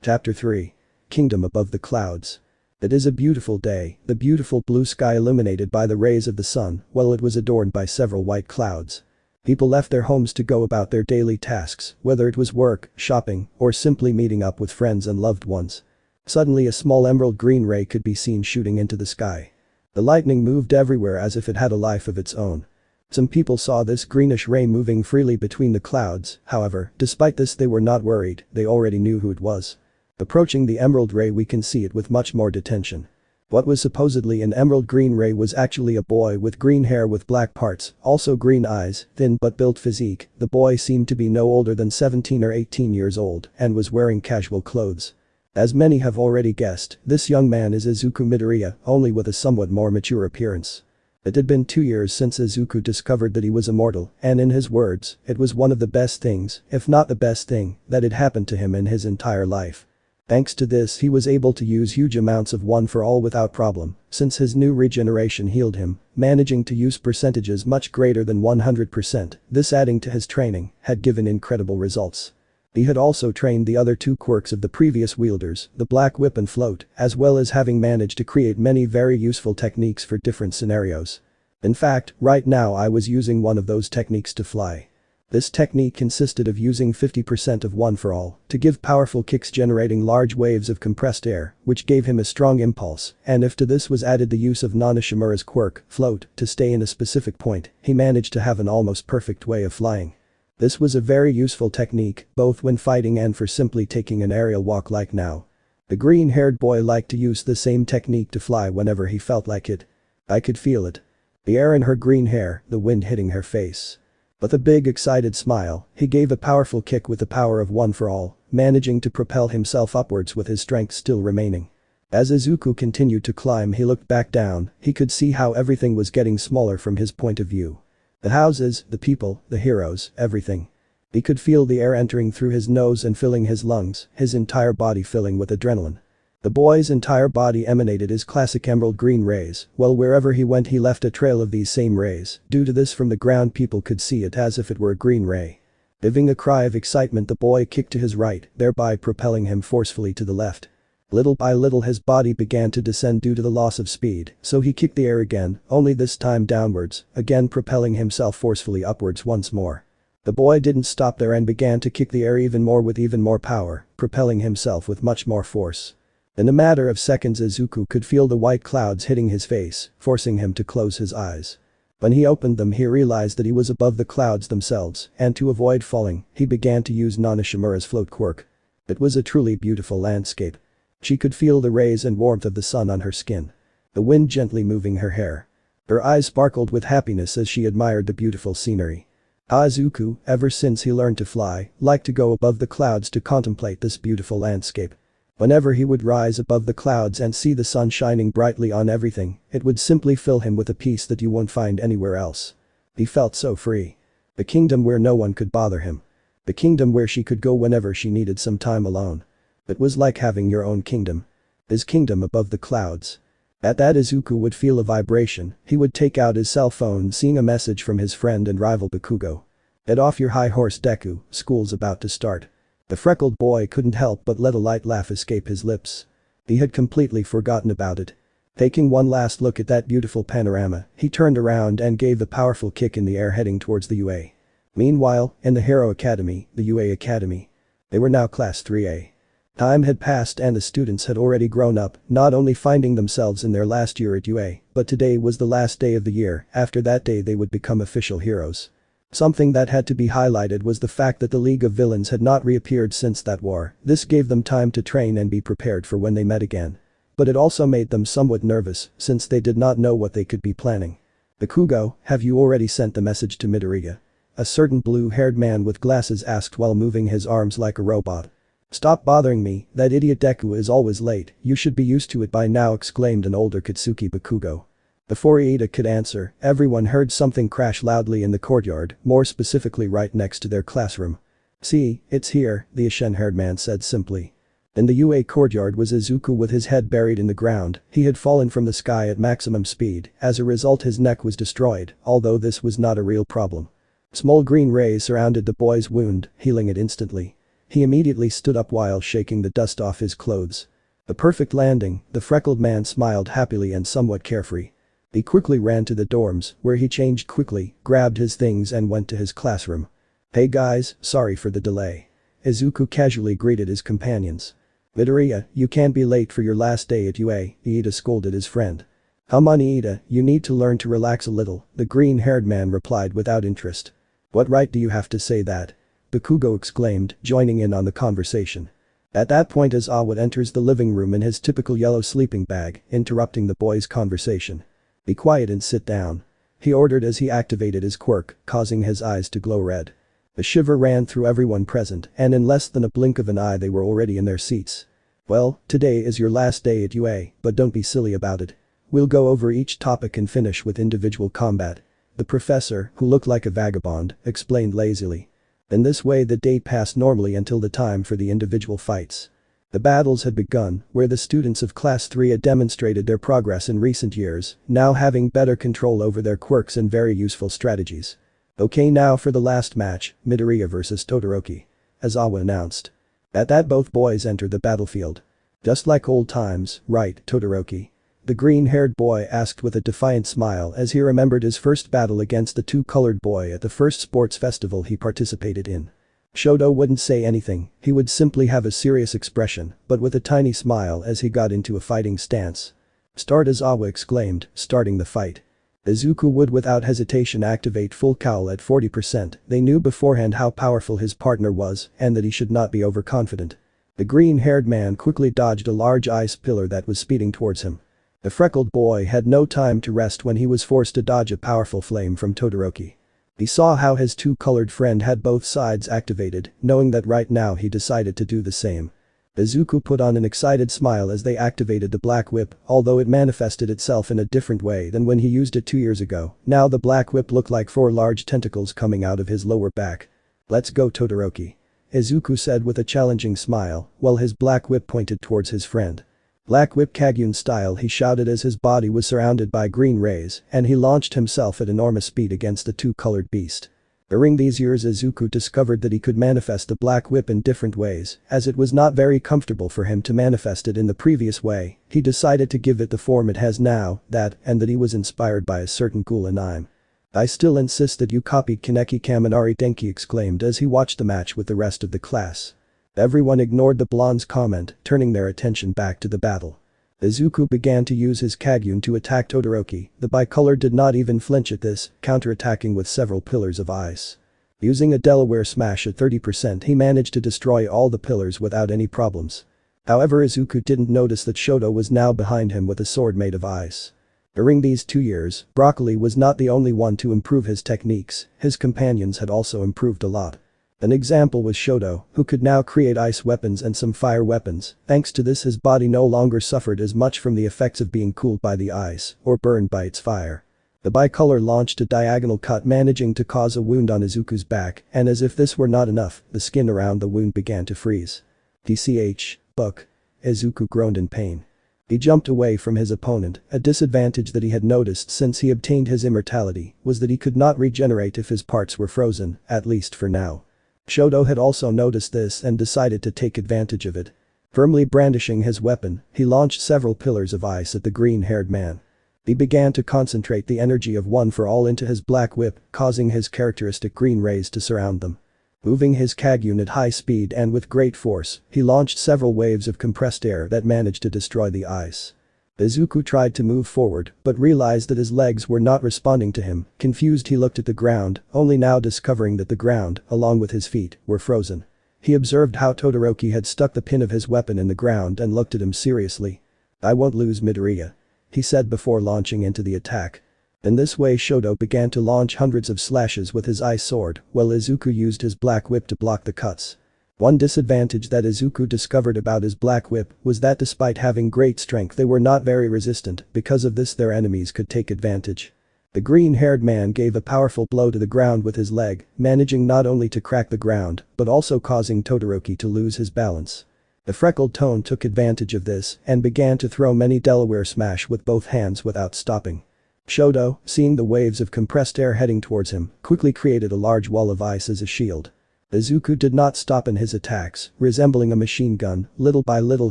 Chapter 3. Kingdom Above the Clouds. It is a beautiful day, the beautiful blue sky illuminated by the rays of the sun, while it was adorned by several white clouds. People left their homes to go about their daily tasks, whether it was work, shopping, or simply meeting up with friends and loved ones. Suddenly a small emerald green ray could be seen shooting into the sky. The lightning moved everywhere as if it had a life of its own. Some people saw this greenish ray moving freely between the clouds, however, despite this they were not worried, they already knew who it was. Approaching the emerald ray we can see it with much more detention. What was supposedly an emerald green ray was actually a boy with green hair with black parts, also green eyes, thin but built physique. The boy seemed to be no older than 17 or 18 years old and was wearing casual clothes. As many have already guessed, this young man is Izuku Midoriya, only with a somewhat more mature appearance. It had been 2 years since Izuku discovered that he was immortal, and in his words, it was one of the best things, if not the best thing, that had happened to him in his entire life. Thanks to this he was able to use huge amounts of One for All without problem, since his new regeneration healed him, managing to use percentages much greater than 100%, this adding to his training, had given incredible results. He had also trained the other two quirks of the previous wielders, the black whip and float, as well as having managed to create many very useful techniques for different scenarios. In fact, right now I was using one of those techniques to fly. This technique consisted of using 50% of One for All to give powerful kicks generating large waves of compressed air, which gave him a strong impulse, and if to this was added the use of Nonishimura's quirk, float, to stay in a specific point, he managed to have an almost perfect way of flying. This was a very useful technique, both when fighting and for simply taking an aerial walk like now. The green-haired boy liked to use the same technique to fly whenever he felt like it. I could feel it. The air in her green hair, the wind hitting her face. With a big excited smile, he gave a powerful kick with the power of One for All, managing to propel himself upwards with his strength still remaining. As Izuku continued to climb he looked back down, he could see how everything was getting smaller from his point of view. The houses, the people, the heroes, everything. He could feel the air entering through his nose and filling his lungs, his entire body filling with adrenaline. The boy's entire body emanated his classic emerald green rays, while wherever he went he left a trail of these same rays. Due to this from the ground people could see it as if it were a green ray. Giving a cry of excitement the boy kicked to his right, thereby propelling him forcefully to the left. Little by little his body began to descend due to the loss of speed, so he kicked the air again, only this time downwards, again propelling himself forcefully upwards once more. The boy didn't stop there and began to kick the air even more with even more power, propelling himself with much more force. In a matter of seconds Izuku could feel the white clouds hitting his face, forcing him to close his eyes. When he opened them he realized that he was above the clouds themselves, and to avoid falling, he began to use Nonishimura's float quirk. It was a truly beautiful landscape. She could feel the rays and warmth of the sun on her skin. The wind gently moving her hair. Her eyes sparkled with happiness as she admired the beautiful scenery. Izuku, ever since he learned to fly, liked to go above the clouds to contemplate this beautiful landscape. Whenever he would rise above the clouds and see the sun shining brightly on everything, it would simply fill him with a peace that you won't find anywhere else. He felt so free. The kingdom where no one could bother him. The kingdom where she could go whenever she needed some time alone. It was like having your own kingdom. His kingdom above the clouds. At that Izuku would feel a vibration, he would take out his cell phone seeing a message from his friend and rival Bakugo. "Get off your high horse Deku, school's about to start." The freckled boy couldn't help but let a light laugh escape his lips. He had completely forgotten about it. Taking one last look at that beautiful panorama, he turned around and gave a powerful kick in the air heading towards the UA. Meanwhile, in the Hero Academy, the UA Academy. They were now Class 3A. Time had passed and the students had already grown up, not only finding themselves in their last year at UA, but today was the last day of the year. After that day they would become official heroes. Something that had to be highlighted was the fact that the League of Villains had not reappeared since that war. This gave them time to train and be prepared for when they met again. But it also made them somewhat nervous, since they did not know what they could be planning. "Bakugo, have you already sent the message to Midoriya?" A certain blue-haired man with glasses asked while moving his arms like a robot. "Stop bothering me, that idiot Deku is always late, you should be used to it by now," exclaimed an older Katsuki Bakugo. Before Iida could answer, everyone heard something crash loudly in the courtyard, more specifically right next to their classroom. "See, it's here," the ashen-haired man said simply. In the UA courtyard was Izuku with his head buried in the ground. He had fallen from the sky at maximum speed, as a result his neck was destroyed, although this was not a real problem. Small green rays surrounded the boy's wound, healing it instantly. He immediately stood up while shaking the dust off his clothes. A perfect landing, the freckled man smiled happily and somewhat carefree. He quickly ran to the dorms, where he changed quickly, grabbed his things and went to his classroom. "Hey guys, sorry for the delay." Izuku casually greeted his companions. "Midoriya, you can't be late for your last day at UA," Iida scolded his friend. "Come on Iida, you need to learn to relax a little," the green-haired man replied without interest. "What right do you have to say that?" Bakugo exclaimed, joining in on the conversation. At that point Izawa enters the living room in his typical yellow sleeping bag, interrupting the boys' conversation. "Be quiet and sit down," he ordered as he activated his quirk, causing his eyes to glow red. A shiver ran through everyone present, and in less than a blink of an eye they were already in their seats. "Well, today is your last day at UA, but don't be silly about it. We'll go over each topic and finish with individual combat," the professor, who looked like a vagabond, explained lazily. In this way the day passed normally until the time for the individual fights. The battles had begun, where the students of Class 3 had demonstrated their progress in recent years, now having better control over their quirks and very useful strategies. "Okay, now for the last match, Midoriya vs Todoroki," Izawa announced. At that both boys entered the battlefield. "Just like old times, right, Todoroki?" The green-haired boy asked with a defiant smile as he remembered his first battle against the two-colored boy at the first sports festival he participated in. Shoto wouldn't say anything, he would simply have a serious expression, but with a tiny smile as he got into a fighting stance. "Start," Izawa exclaimed, starting the fight. Izuku would without hesitation activate full cowl at 40%, they knew beforehand how powerful his partner was and that he should not be overconfident. The green-haired man quickly dodged a large ice pillar that was speeding towards him. The freckled boy had no time to rest when he was forced to dodge a powerful flame from Todoroki. He saw how his two-colored friend had both sides activated, knowing that right now he decided to do the same. Izuku put on an excited smile as they activated the Black Whip, although it manifested itself in a different way than when he used it 2 years ago. Now the Black Whip looked like 4 large tentacles coming out of his lower back. "Let's go Todoroki," Izuku said with a challenging smile, while his Black Whip pointed towards his friend. "Black Whip Kagyun style," he shouted as his body was surrounded by green rays, and he launched himself at enormous speed against the two-colored beast. During these years Izuku discovered that he could manifest the Black Whip in different ways, as it was not very comfortable for him to manifest it in the previous way. He decided to give it the form it has now, and that he was inspired by a certain ghoul anime. "I still insist that you copied Kaneki Kaminari," Denki exclaimed as he watched the match with the rest of the class. Everyone ignored the blonde's comment, turning their attention back to the battle. Izuku began to use his Kagyun to attack Todoroki. The bicolor did not even flinch at this, counterattacking with several pillars of ice. Using a Delaware smash at 30%, he managed to destroy all the pillars without any problems. However, Izuku didn't notice that Shoto was now behind him with a sword made of ice. During these 2 years, Broccoli was not the only one to improve his techniques, his companions had also improved a lot. An example was Shoto, who could now create ice weapons and some fire weapons. Thanks to this, his body no longer suffered as much from the effects of being cooled by the ice or burned by its fire. The bicolor launched a diagonal cut, managing to cause a wound on Izuku's back, and as if this were not enough, the skin around the wound began to freeze. "TCH, Buck." Izuku groaned in pain. He jumped away from his opponent. A disadvantage that he had noticed since he obtained his immortality was that he could not regenerate if his parts were frozen, at least for now. Shoto had also noticed this and decided to take advantage of it. Firmly brandishing his weapon, he launched several pillars of ice at the green-haired man. He began to concentrate the energy of One for All into his black whip, causing his characteristic green rays to surround them. Moving his Kagyun at high speed and with great force, he launched several waves of compressed air that managed to destroy the ice. Izuku tried to move forward, but realized that his legs were not responding to him. Confused, he looked at the ground, only now discovering that the ground, along with his feet, were frozen. He observed how Todoroki had stuck the pin of his weapon in the ground and looked at him seriously. "I won't lose, Midoriya," he said before launching into the attack. In this way, Shoto began to launch hundreds of slashes with his ice sword, while Izuku used his black whip to block the cuts. One disadvantage that Izuku discovered about his black whip was that despite having great strength, they were not very resistant. Because of this, their enemies could take advantage. The green-haired man gave a powerful blow to the ground with his leg, managing not only to crack the ground, but also causing Todoroki to lose his balance. The freckled Tone took advantage of this and began to throw many Delaware smash with both hands without stopping. Shoto, seeing the waves of compressed air heading towards him, quickly created a large wall of ice as a shield. Izuku did not stop in his attacks, resembling a machine gun. Little by little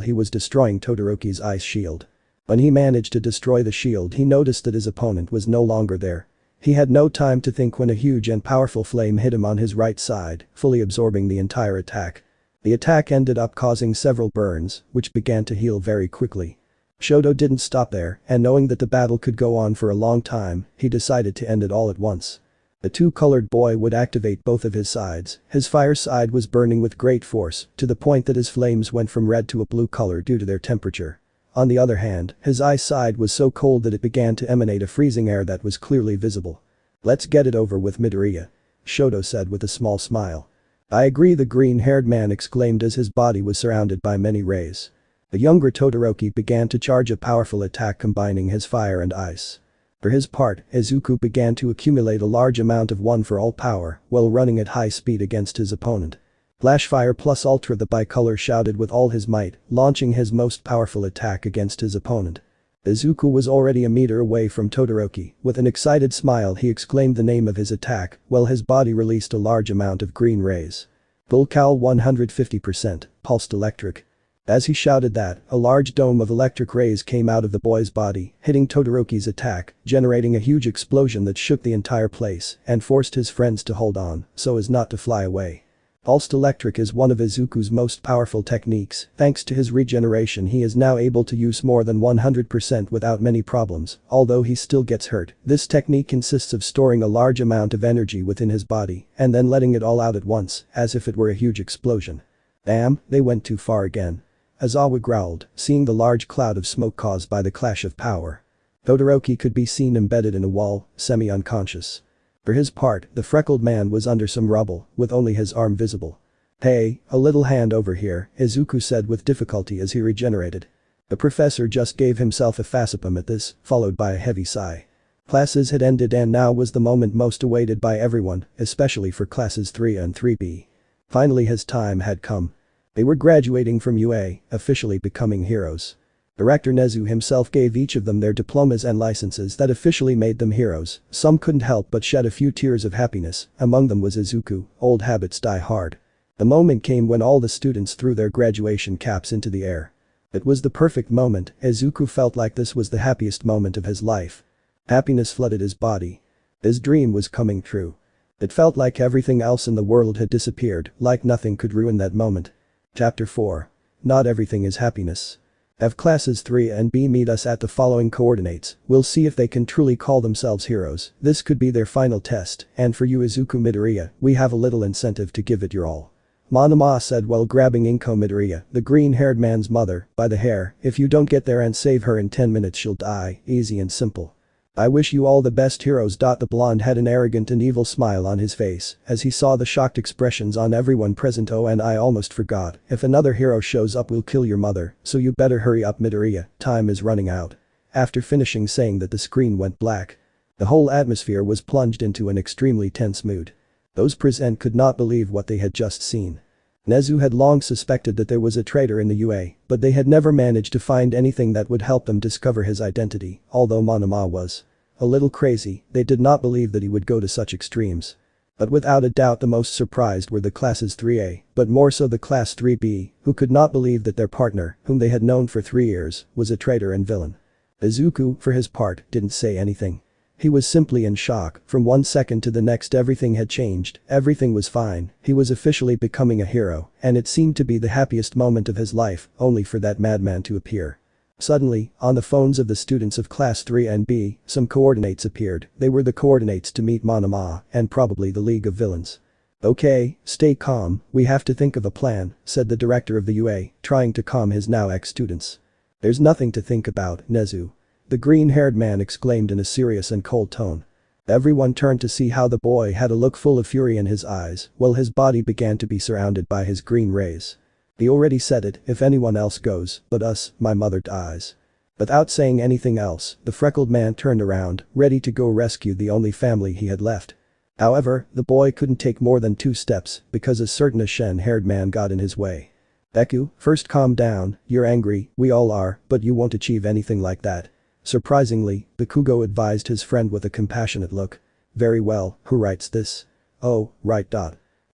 he was destroying Todoroki's ice shield. When he managed to destroy the shield, he noticed that his opponent was no longer there. He had no time to think when a huge and powerful flame hit him on his right side, fully absorbing the entire attack. The attack ended up causing several burns, which began to heal very quickly. Shoto didn't stop there, and knowing that the battle could go on for a long time, he decided to end it all at once. The two-colored boy would activate both of his sides. His fire side was burning with great force, to the point that his flames went from red to a blue color due to their temperature. On the other hand, his ice side was so cold that it began to emanate a freezing air that was clearly visible. "Let's get it over with, Midoriya," Shoto said with a small smile. "I agree," the green-haired man exclaimed as his body was surrounded by many rays. The younger Todoroki began to charge a powerful attack combining his fire and ice. For his part, Izuku began to accumulate a large amount of One for All power while running at high speed against his opponent. "Flashfire plus Ultra," the bicolor shouted with all his might, launching his most powerful attack against his opponent. Izuku was already a meter away from Todoroki. With an excited smile, he exclaimed the name of his attack while his body released a large amount of green rays. "Full cal 150%, pulsed electric." As he shouted that, a large dome of electric rays came out of the boy's body, hitting Todoroki's attack, generating a huge explosion that shook the entire place and forced his friends to hold on so as not to fly away. Pulsed electric is one of Izuku's most powerful techniques. Thanks to his regeneration, he is now able to use more than 100% without many problems, although he still gets hurt. This technique consists of storing a large amount of energy within his body and then letting it all out at once, as if it were a huge explosion. "Damn, they went too far again," Aizawa growled, seeing the large cloud of smoke caused by the clash of power. Todoroki could be seen embedded in a wall, semi-unconscious. For his part, the freckled man was under some rubble, with only his arm visible. "Hey, a little hand over here," Izuku said with difficulty as he regenerated. The professor just gave himself a facepalm at this, followed by a heavy sigh. Classes had ended and now was the moment most awaited by everyone, especially for classes 3 and 3B. Finally his time had come. They were graduating from UA, officially becoming heroes. Director Nezu himself gave each of them their diplomas and licenses that officially made them heroes. Some couldn't help but shed a few tears of happiness. Among them was Izuku. Old habits die hard. The moment came when all the students threw their graduation caps into the air. It was the perfect moment. Izuku felt like this was the happiest moment of his life. Happiness flooded his body. His dream was coming true. It felt like everything else in the world had disappeared, like nothing could ruin that moment. Chapter 4. Not everything is happiness. Have classes 3 and B meet us at the following coordinates. We'll see if they can truly call themselves heroes. This could be their final test, and for you Izuku Midoriya, we have a little incentive to give it your all. Monoma said while grabbing Inko Midoriya, the green-haired man's mother, by the hair. If you don't get there and save her in 10 minutes she'll die, easy and simple. I wish you all the best heroes. The blonde had an arrogant and evil smile on his face as he saw the shocked expressions on everyone present. Oh, and I almost forgot, if another hero shows up we'll kill your mother, so you better hurry up Midoriya, time is running out. After finishing saying that the screen went black. The whole atmosphere was plunged into an extremely tense mood. Those present could not believe what they had just seen. Nezu had long suspected that there was a traitor in the UA, but they had never managed to find anything that would help them discover his identity, although Monoma was a little crazy, they did not believe that he would go to such extremes. But without a doubt the most surprised were the classes 3A, but more so the class 3B, who could not believe that their partner, whom they had known for 3 years, was a traitor and villain. Izuku, for his part, didn't say anything. He was simply in shock. From one second to the next everything had changed, everything was fine, he was officially becoming a hero, and it seemed to be the happiest moment of his life, only for that madman to appear. Suddenly, on the phones of the students of class 3 and B, some coordinates appeared. They were the coordinates to meet Monoma, and probably the League of Villains. Okay, stay calm, we have to think of a plan, said the director of the UA, trying to calm his now ex-students. There's nothing to think about, Nezu. The green-haired man exclaimed in a serious and cold tone. Everyone turned to see how the boy had a look full of fury in his eyes, while his body began to be surrounded by his green rays. He already said it, if anyone else goes, but us, my mother dies. Without saying anything else, the freckled man turned around, ready to go rescue the only family he had left. However, the boy couldn't take more than 2 steps, because a certain ashen-haired man got in his way. Deku, first calm down, you're angry, we all are, but you won't achieve anything like that. Surprisingly, Bakugo advised his friend with a compassionate look. Very well, who writes this? Oh, right.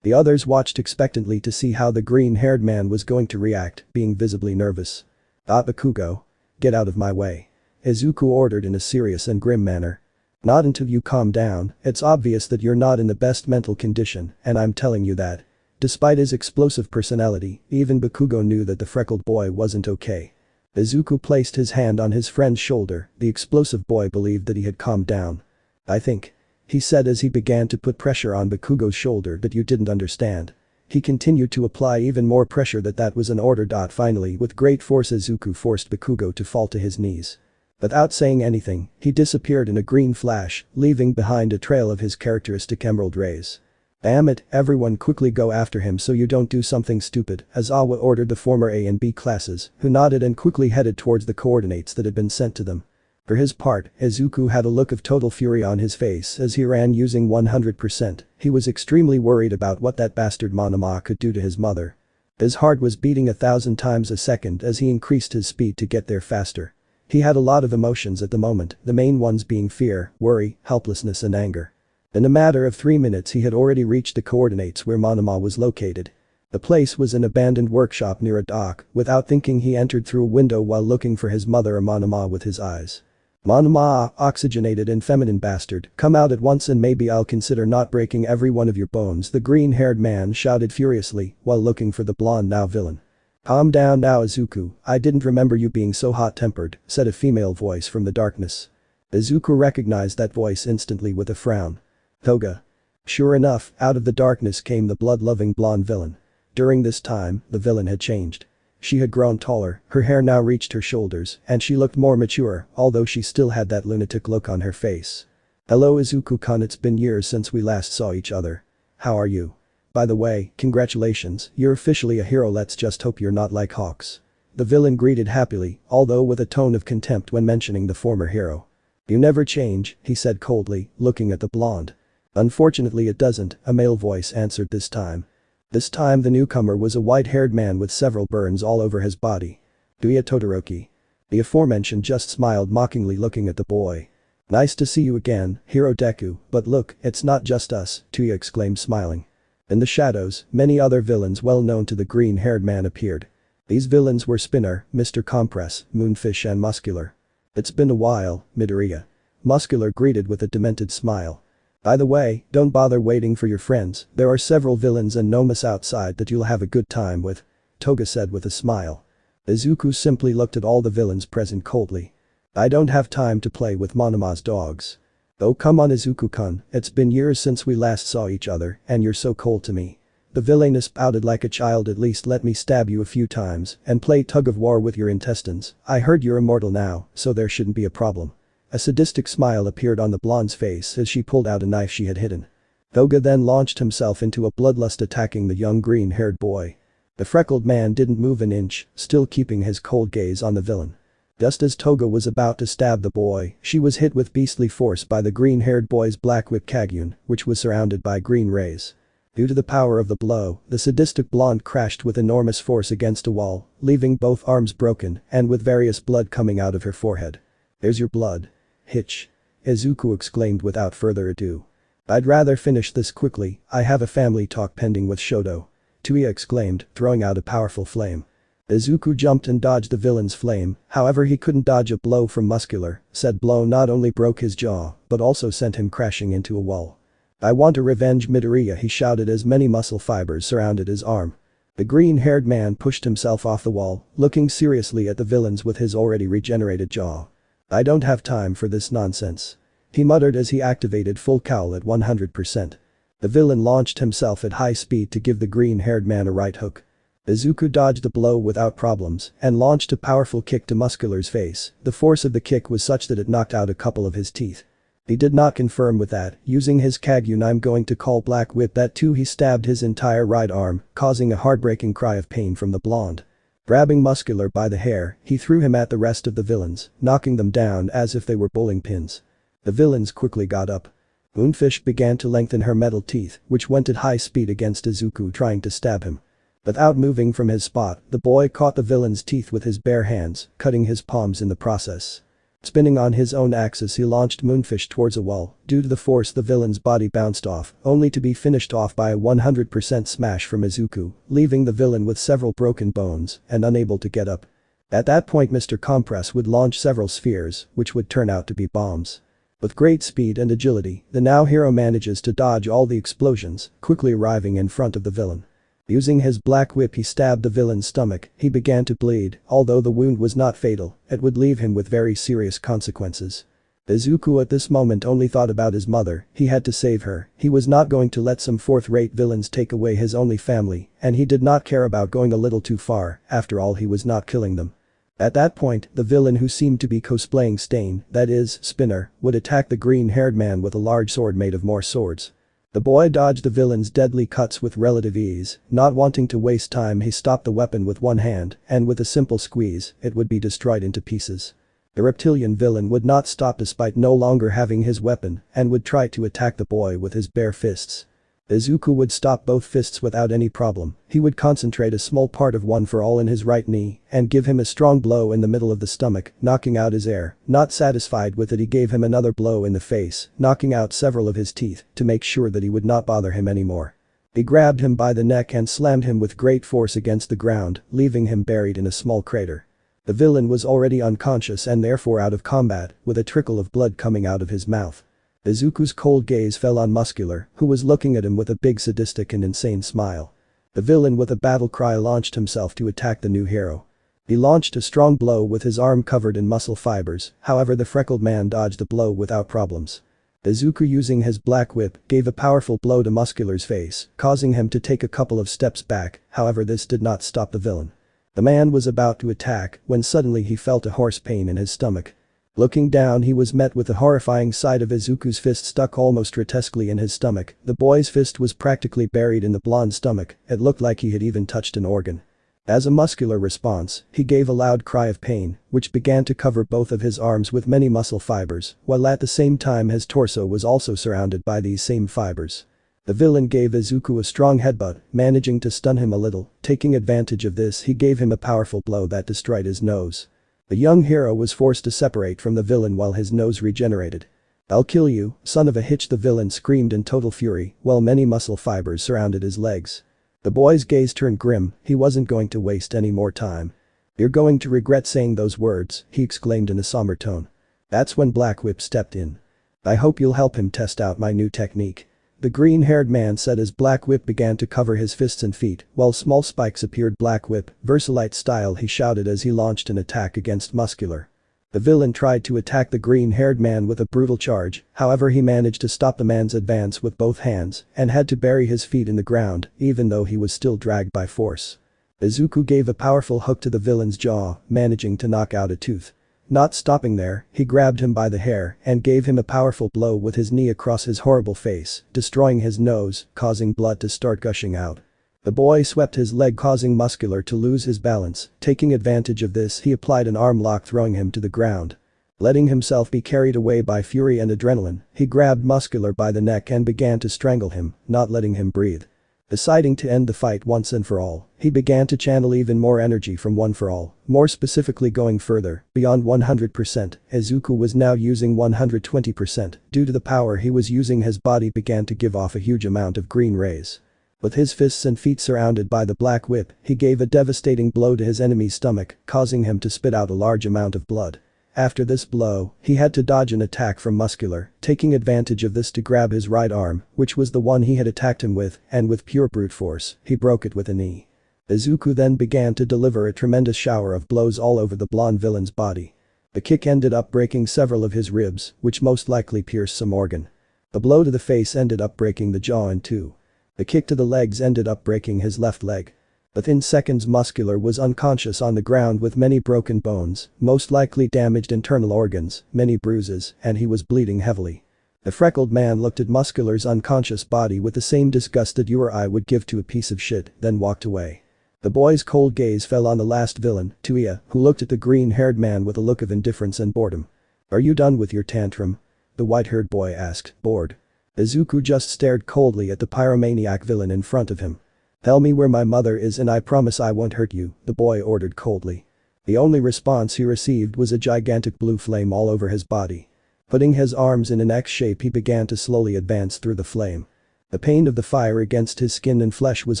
The others watched expectantly to see how the green-haired man was going to react, being visibly nervous. Bakugo. Get out of my way. Izuku ordered in a serious and grim manner. Not until you calm down, it's obvious that you're not in the best mental condition, and I'm telling you that. Despite his explosive personality, even Bakugo knew that the freckled boy wasn't okay. Izuku placed his hand on his friend's shoulder, the explosive boy believed that he had calmed down. I think, he said as he began to put pressure on Bakugo's shoulder, that you didn't understand. He continued to apply even more pressure. That was an order. Finally, with great force Izuku forced Bakugo to fall to his knees. Without saying anything, he disappeared in a green flash, leaving behind a trail of his characteristic emerald rays. Damn it, everyone quickly go after him so you don't do something stupid, Azawa ordered the former A and B classes, who nodded and quickly headed towards the coordinates that had been sent to them. For his part, Izuku had a look of total fury on his face as he ran using 100%, he was extremely worried about what that bastard Monoma could do to his mother. His heart was beating 1,000 times a second as he increased his speed to get there faster. He had a lot of emotions at the moment, the main ones being fear, worry, helplessness and anger. In a matter of 3 minutes he had already reached the coordinates where Monoma was located. The place was an abandoned workshop near a dock. Without thinking he entered through a window while looking for his mother Monoma with his eyes. Monoma, oxygenated and feminine bastard, come out at once and maybe I'll consider not breaking every one of your bones, the green-haired man shouted furiously while looking for the blonde now villain. Calm down now Izuku, I didn't remember you being so hot-tempered, said a female voice from the darkness. Izuku recognized that voice instantly with a frown. Toga. Sure enough, out of the darkness came the blood-loving blonde villain. During this time, the villain had changed. She had grown taller, her hair now reached her shoulders, and she looked more mature, although she still had that lunatic look on her face. Hello Izuku-kun, it's been years since we last saw each other. How are you? By the way, congratulations, you're officially a hero, let's just hope you're not like Hawks. The villain greeted happily, although with a tone of contempt when mentioning the former hero. You never change, he said coldly, looking at the blonde. Unfortunately it doesn't, a male voice answered this time. This time the newcomer was a white-haired man with several burns all over his body. Tuya Todoroki. The aforementioned just smiled mockingly looking at the boy. Nice to see you again, Hero Deku, but look, it's not just us, Tuya exclaimed smiling. In the shadows, many other villains well known to the green-haired man appeared. These villains were Spinner, Mr. Compress, Moonfish and Muscular. It's been a while, Midoriya. Muscular greeted with a demented smile. By the way, don't bother waiting for your friends, there are several villains and Nomus outside that you'll have a good time with, Toga said with a smile. Izuku simply looked at all the villains present coldly. I don't have time to play with Monoma's dogs. Oh come on Izuku-kun, it's been years since we last saw each other and you're so cold to me. The villainess pouted like a child. At least let me stab you a few times and play tug of war with your intestines. I heard you're immortal now, so there shouldn't be a problem. A sadistic smile appeared on the blonde's face as she pulled out a knife she had hidden. Toga then launched himself into a bloodlust attacking the young green-haired boy. The freckled man didn't move an inch, still keeping his cold gaze on the villain. Just as Toga was about to stab the boy, she was hit with beastly force by the green-haired boy's black whip 𝙬𝙖𝙪𝙨𝙚, which was surrounded by green rays. Due to the power of the blow, the sadistic blonde crashed with enormous force against a wall, leaving both arms broken and with various blood coming out of her forehead. "There's your blood. Hitch." Izuku exclaimed without further ado. "I'd rather finish this quickly, I have a family talk pending with Shoto." Tuya exclaimed, throwing out a powerful flame. Izuku jumped and dodged the villain's flame, however he couldn't dodge a blow from Muscular. Said blow not only broke his jaw, but also sent him crashing into a wall. "I want to revenge Midoriya," he shouted as many muscle fibers surrounded his arm. The green-haired man pushed himself off the wall, looking seriously at the villains with his already regenerated jaw. "I don't have time for this nonsense," he muttered as he activated full cowl at 100%. The villain launched himself at high speed to give the green-haired man a right hook. Izuku dodged the blow without problems and launched a powerful kick to Muscular's face. The force of the kick was such that it knocked out a couple of his teeth. He did not confirm with that, using his 𝙬𝙬𝙪 I'm going to call Black Whip that too. He stabbed his entire right arm, causing a heartbreaking cry of pain from the blonde. Grabbing Muscular by the hair, he threw him at the rest of the villains, knocking them down as if they were bowling pins. The villains quickly got up. Moonfish began to lengthen her metal teeth, which went at high speed against Izuku trying to stab him. Without moving from his spot, the boy caught the villain's teeth with his bare hands, cutting his palms in the process. Spinning on his own axis, he launched Moonfish towards a wall. Due to the force, the villain's body bounced off, only to be finished off by a 100% smash from Izuku, leaving the villain with several broken bones and unable to get up. At that point Mr. Compress would launch several spheres, which would turn out to be bombs. With great speed and agility, the now hero manages to dodge all the explosions, quickly arriving in front of the villain. Using his black whip he stabbed the villain's stomach. He began to bleed. Although the wound was not fatal, it would leave him with very serious consequences. Izuku at this moment only thought about his mother. He had to save her. He was not going to let some fourth-rate villains take away his only family, and he did not care about going a little too far. After all, he was not killing them. At that point, the villain, who seemed to be cosplaying Stain, that is, Spinner, would attack the green-haired man with a large sword made of more swords. The boy dodged the villain's deadly cuts with relative ease. Not wanting to waste time, he stopped the weapon with one hand, and with a simple squeeze, it would be destroyed into pieces. The reptilian villain would not stop despite no longer having his weapon and would try to attack the boy with his bare fists. Izuku would stop both fists without any problem. He would concentrate a small part of one for all in his right knee and give him a strong blow in the middle of the stomach, knocking out his air. Not satisfied with it, he gave him another blow in the face, knocking out several of his teeth to make sure that he would not bother him anymore. He grabbed him by the neck and slammed him with great force against the ground, leaving him buried in a small crater. The villain was already unconscious and therefore out of combat, with a trickle of blood coming out of his mouth. Izuku's cold gaze fell on Muscular, who was looking at him with a big sadistic and insane smile. The villain with a battle cry launched himself to attack the new hero. He launched a strong blow with his arm covered in muscle fibers, however the freckled man dodged the blow without problems. Izuku, using his black whip, gave a powerful blow to Muscular's face, causing him to take a couple of steps back, however this did not stop the villain. The man was about to attack when suddenly he felt a hoarse pain in his stomach. Looking down, he was met with the horrifying sight of Izuku's fist stuck almost grotesquely in his stomach. The boy's fist was practically buried in the blonde's stomach. It looked like he had even touched an organ. As a muscular response, he gave a loud cry of pain, which began to cover both of his arms with many muscle fibers, while at the same time his torso was also surrounded by these same fibers. The villain gave Izuku a strong headbutt, managing to stun him a little. Taking advantage of this, he gave him a powerful blow that destroyed his nose. The young hero was forced to separate from the villain while his nose regenerated. "I'll kill you, son of a hitch," the villain screamed in total fury, while many muscle fibers surrounded his legs. The boy's gaze turned grim. He wasn't going to waste any more time. "You're going to regret saying those words," he exclaimed in a somber tone. That's when Black Whip stepped in. "I hope you'll help him test out my new technique," the green-haired man said as Black Whip began to cover his fists and feet, while small spikes appeared. "Black Whip, Versalite style," he shouted as he launched an attack against Muscular. The villain tried to attack the green-haired man with a brutal charge, however he managed to stop the man's advance with both hands and had to bury his feet in the ground even though he was still dragged by force. Izuku gave a powerful hook to the villain's jaw, managing to knock out a tooth. Not stopping there, he grabbed him by the hair and gave him a powerful blow with his knee across his horrible face, destroying his nose, causing blood to start gushing out. The boy swept his leg, causing Muscular to lose his balance. Taking advantage of this, he applied an arm lock, throwing him to the ground. Letting himself be carried away by fury and adrenaline, he grabbed Muscular by the neck and began to strangle him, not letting him breathe. Deciding to end the fight once and for all, he began to channel even more energy from One for All, more specifically going further, beyond 100%. Izuku was now using 120%. Due to the power he was using, his body began to give off a huge amount of green rays. With his fists and feet surrounded by the black whip, he gave a devastating blow to his enemy's stomach, causing him to spit out a large amount of blood. After this blow, he had to dodge an attack from Muscular, taking advantage of this to grab his right arm, which was the one he had attacked him with, and with pure brute force, he broke it with a knee. Izuku then began to deliver a tremendous shower of blows all over the blonde villain's body. The kick ended up breaking several of his ribs, which most likely pierced some organ. The blow to the face ended up breaking the jaw in two. The kick to the legs ended up breaking his left leg. Within seconds, Muscular was unconscious on the ground with many broken bones, most likely damaged internal organs, many bruises, and he was bleeding heavily. The freckled man looked at Muscular's unconscious body with the same disgust that your eye would give to a piece of shit, then walked away. The boy's cold gaze fell on the last villain, 𝙤𝙖𝙪, who looked at the green-haired man with a look of indifference and boredom. "Are you done with your tantrum?" the white-haired boy asked, bored. Izuku just stared coldly at the pyromaniac villain in front of him. "Tell me where my mother is and I promise I won't hurt you," the boy ordered coldly. The only response he received was a gigantic blue flame all over his body. Putting his arms in an X shape, he began to slowly advance through the flame. The pain of the fire against his skin and flesh was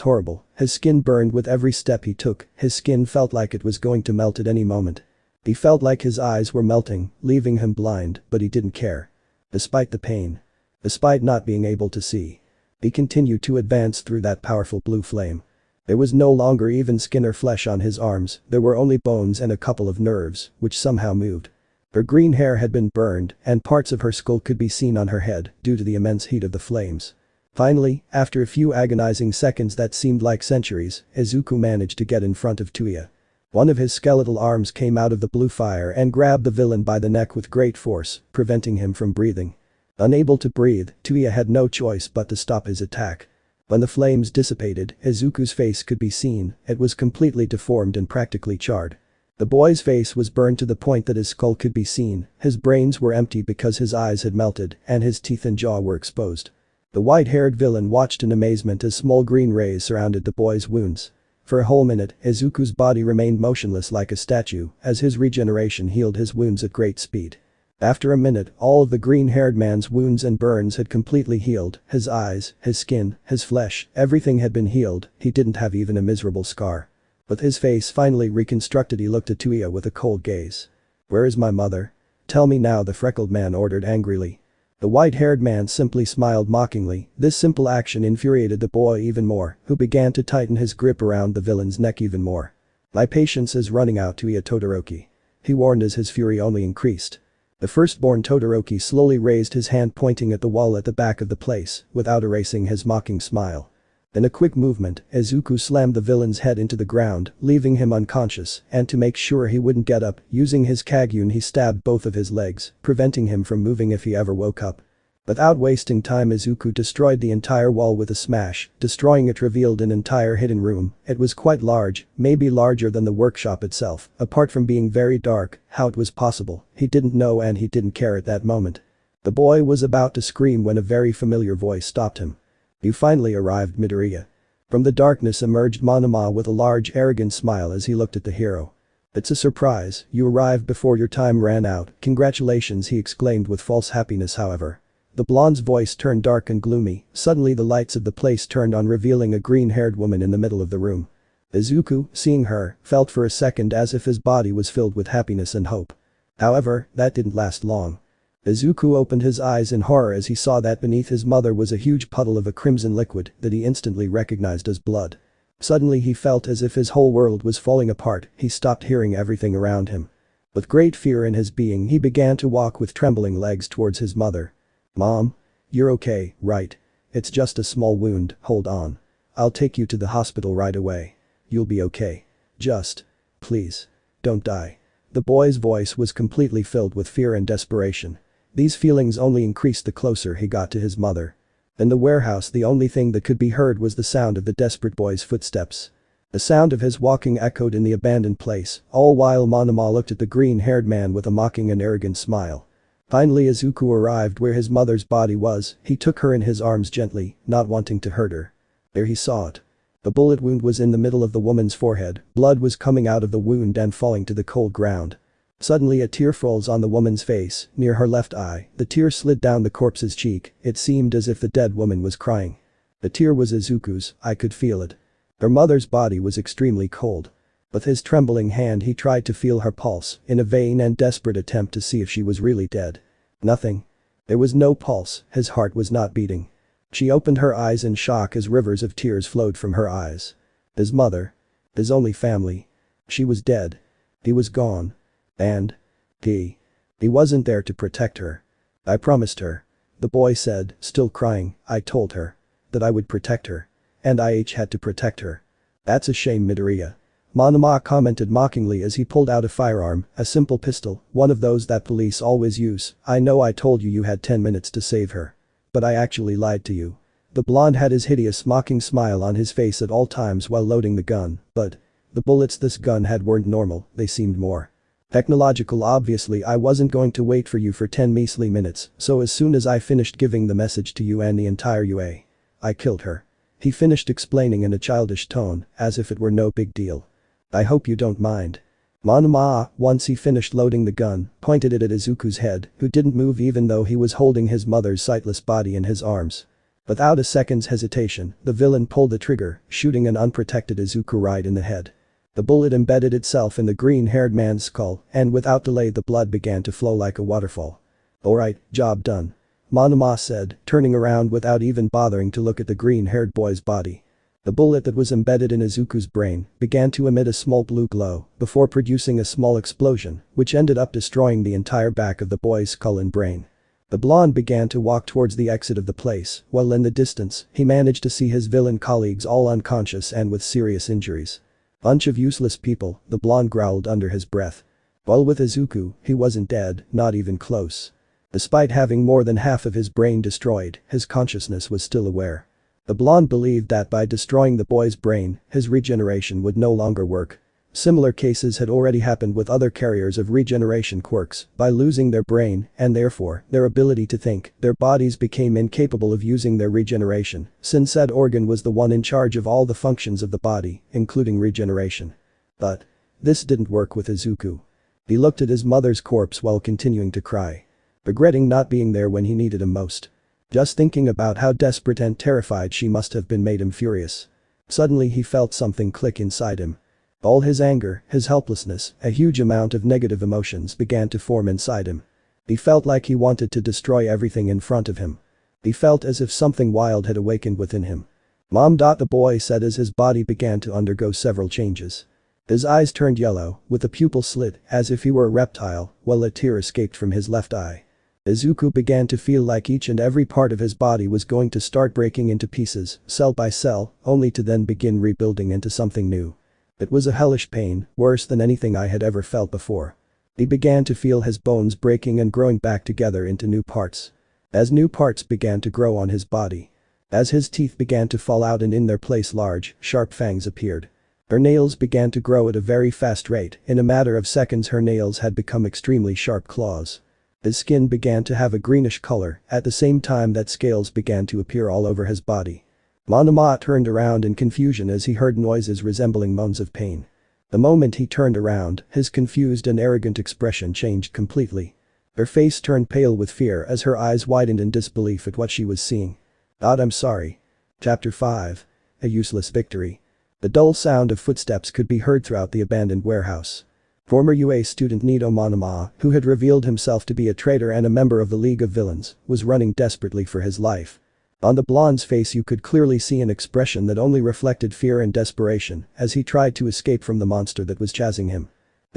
horrible. His skin burned with every step he took. His skin felt like it was going to melt at any moment. He felt like his eyes were melting, leaving him blind, but he didn't care. Despite the pain. Despite not being able to see. He continued to advance through that powerful blue flame. There was no longer even skin or flesh on his arms, there were only bones and a couple of nerves, which somehow moved. Her green hair had been burned, and parts of her skull could be seen on her head due to the immense heat of the flames. Finally, after a few agonizing seconds that seemed like centuries, Izuku managed to get in front of 𝙤𝙖𝙪. One of his skeletal arms came out of the blue fire and grabbed the villain by the neck with great force, preventing him from breathing. Unable to breathe, 𝙤𝙖𝙪 had no choice but to stop his attack. When the flames dissipated, Izuku's face could be seen. It was completely deformed and practically charred. The boy's face was burned to the point that his skull could be seen, his brains were empty because his eyes had melted, and his teeth and jaw were exposed. The white-haired villain watched in amazement as small green rays surrounded the boy's wounds. For a whole minute, Izuku's body remained motionless like a statue, as his regeneration healed his wounds at great speed. After a minute, all of the green-haired man's wounds and burns had completely healed, his eyes, his skin, his flesh, everything had been healed, he didn't have even a miserable scar. With his face finally reconstructed, he looked at 𝙤𝙧 with a cold gaze. "Where is my mother? Tell me now," the freckled man ordered angrily. The white-haired man simply smiled mockingly. This simple action infuriated the boy even more, who began to tighten his grip around the villain's neck even more. "My patience is running out, 𝙤𝙧 Todoroki," he warned as his fury only increased. The firstborn Todoroki slowly raised his hand, pointing at the wall at the back of the place, without erasing his mocking smile. In a quick movement, Izuku slammed the villain's head into the ground, leaving him unconscious, and to make sure he wouldn't get up, using his Kagyun he stabbed both of his legs, preventing him from moving if he ever woke up. Without wasting time, Izuku destroyed the entire wall with a smash. Destroying it revealed an entire hidden room. It was quite large, maybe larger than the workshop itself. Apart from being very dark, how it was possible, he didn't know and he didn't care at that moment. The boy was about to scream when a very familiar voice stopped him. "You finally arrived, Midoriya." From the darkness emerged Monoma with a large arrogant smile as he looked at the hero. "It's a surprise, you arrived before your time ran out, congratulations," he exclaimed with false happiness. However, the blonde's voice turned dark and gloomy. Suddenly the lights of the place turned on, revealing a green-haired woman in the middle of the room. Izuku, seeing her, felt for a second as if his body was filled with happiness and hope. However, that didn't last long. Izuku opened his eyes in horror as he saw that beneath his mother was a huge puddle of a crimson liquid that he instantly recognized as blood. Suddenly he felt as if his whole world was falling apart. He stopped hearing everything around him. With great fear in his being he began to walk with trembling legs towards his mother. "Mom? You're okay, right? It's just a small wound, hold on. I'll take you to the hospital right away. You'll be okay. Just. Please. Don't die." The boy's voice was completely filled with fear and desperation. These feelings only increased the closer he got to his mother. In the warehouse the only thing that could be heard was the sound of the desperate boy's footsteps. The sound of his walking echoed in the abandoned place, all while Monoma looked at the green-haired man with a mocking and arrogant smile. Finally Izuku arrived where his mother's body was, he took her in his arms gently, not wanting to hurt her. There he saw it. The bullet wound was in the middle of the woman's forehead, blood was coming out of the wound and falling to the cold ground. Suddenly a tear froze on the woman's face, near her left eye, the tear slid down the corpse's cheek, it seemed as if the dead woman was crying. The tear was Izuku's, I could feel it. Her mother's body was extremely cold. With his trembling hand he tried to feel her pulse, in a vain and desperate attempt to see if she was really dead. Nothing. There was no pulse, his heart was not beating. She opened her eyes in shock as rivers of tears flowed from her eyes. His mother. His only family. She was dead. He was gone. And he wasn't there to protect her. I promised her. The boy said, still crying, I told her that I would protect her. And I had to protect her. That's a shame, Midoriya. Monoma commented mockingly as he pulled out a firearm, a simple pistol, one of those that police always use. I know I told you you had 10 minutes to save her. But I actually lied to you. The blonde had his hideous mocking smile on his face at all times while loading the gun, but the bullets this gun had weren't normal, they seemed more technological. Obviously I wasn't going to wait for you for 10 measly minutes, so as soon as I finished giving the message to you and the entire UA, I killed her. He finished explaining in a childish tone, as if it were no big deal. I hope you don't mind. Monoma, once he finished loading the gun, pointed it at Izuku's head, who didn't move even though he was holding his mother's sightless body in his arms. Without a second's hesitation, the villain pulled the trigger, shooting an unprotected Izuku right in the head. The bullet embedded itself in the green-haired man's skull, and without delay the blood began to flow like a waterfall. Alright, job done. Monoma said, turning around without even bothering to look at the green-haired boy's body. The bullet that was embedded in Izuku's brain began to emit a small blue glow before producing a small explosion, which ended up destroying the entire back of the boy's skull and brain. The blonde began to walk towards the exit of the place, while in the distance, he managed to see his villain colleagues all unconscious and with serious injuries. Bunch of useless people, the blonde growled under his breath. While with Izuku, he wasn't dead, not even close. Despite having more than half of his brain destroyed, his consciousness was still aware. The blonde believed that by destroying the boy's brain, his regeneration would no longer work. Similar cases had already happened with other carriers of regeneration quirks. By losing their brain, and therefore, their ability to think, their bodies became incapable of using their regeneration, since said organ was the one in charge of all the functions of the body, including regeneration. But this didn't work with Izuku. He looked at his mother's corpse while continuing to cry. Regretting not being there when he needed him most. Just thinking about how desperate and terrified she must have been made him furious. Suddenly he felt something click inside him. All his anger, his helplessness, a huge amount of negative emotions began to form inside him. He felt like he wanted to destroy everything in front of him. He felt as if something wild had awakened within him. Mom. The boy said as his body began to undergo several changes. His eyes turned yellow, with the pupil slit, as if he were a reptile, while a tear escaped from his left eye. Izuku began to feel like each and every part of his body was going to start breaking into pieces, cell by cell, only to then begin rebuilding into something new. It was a hellish pain, worse than anything I had ever felt before. He began to feel his bones breaking and growing back together into new parts. As new parts began to grow on his body. As his teeth began to fall out and in their place large, sharp fangs appeared. Her nails began to grow at a very fast rate, in a matter of seconds her nails had become extremely sharp claws. His skin began to have a greenish color, at the same time that scales began to appear all over his body. Monoma turned around in confusion as he heard noises resembling moans of pain. The moment he turned around, his confused and arrogant expression changed completely. Her face turned pale with fear as her eyes widened in disbelief at what she was seeing. I'm sorry. Chapter 5. A useless victory. The dull sound of footsteps could be heard throughout the abandoned warehouse. Former UA student Nito Monoma, who had revealed himself to be a traitor and a member of the League of Villains, was running desperately for his life. On the blonde's face you could clearly see an expression that only reflected fear and desperation as he tried to escape from the monster that was chasing him.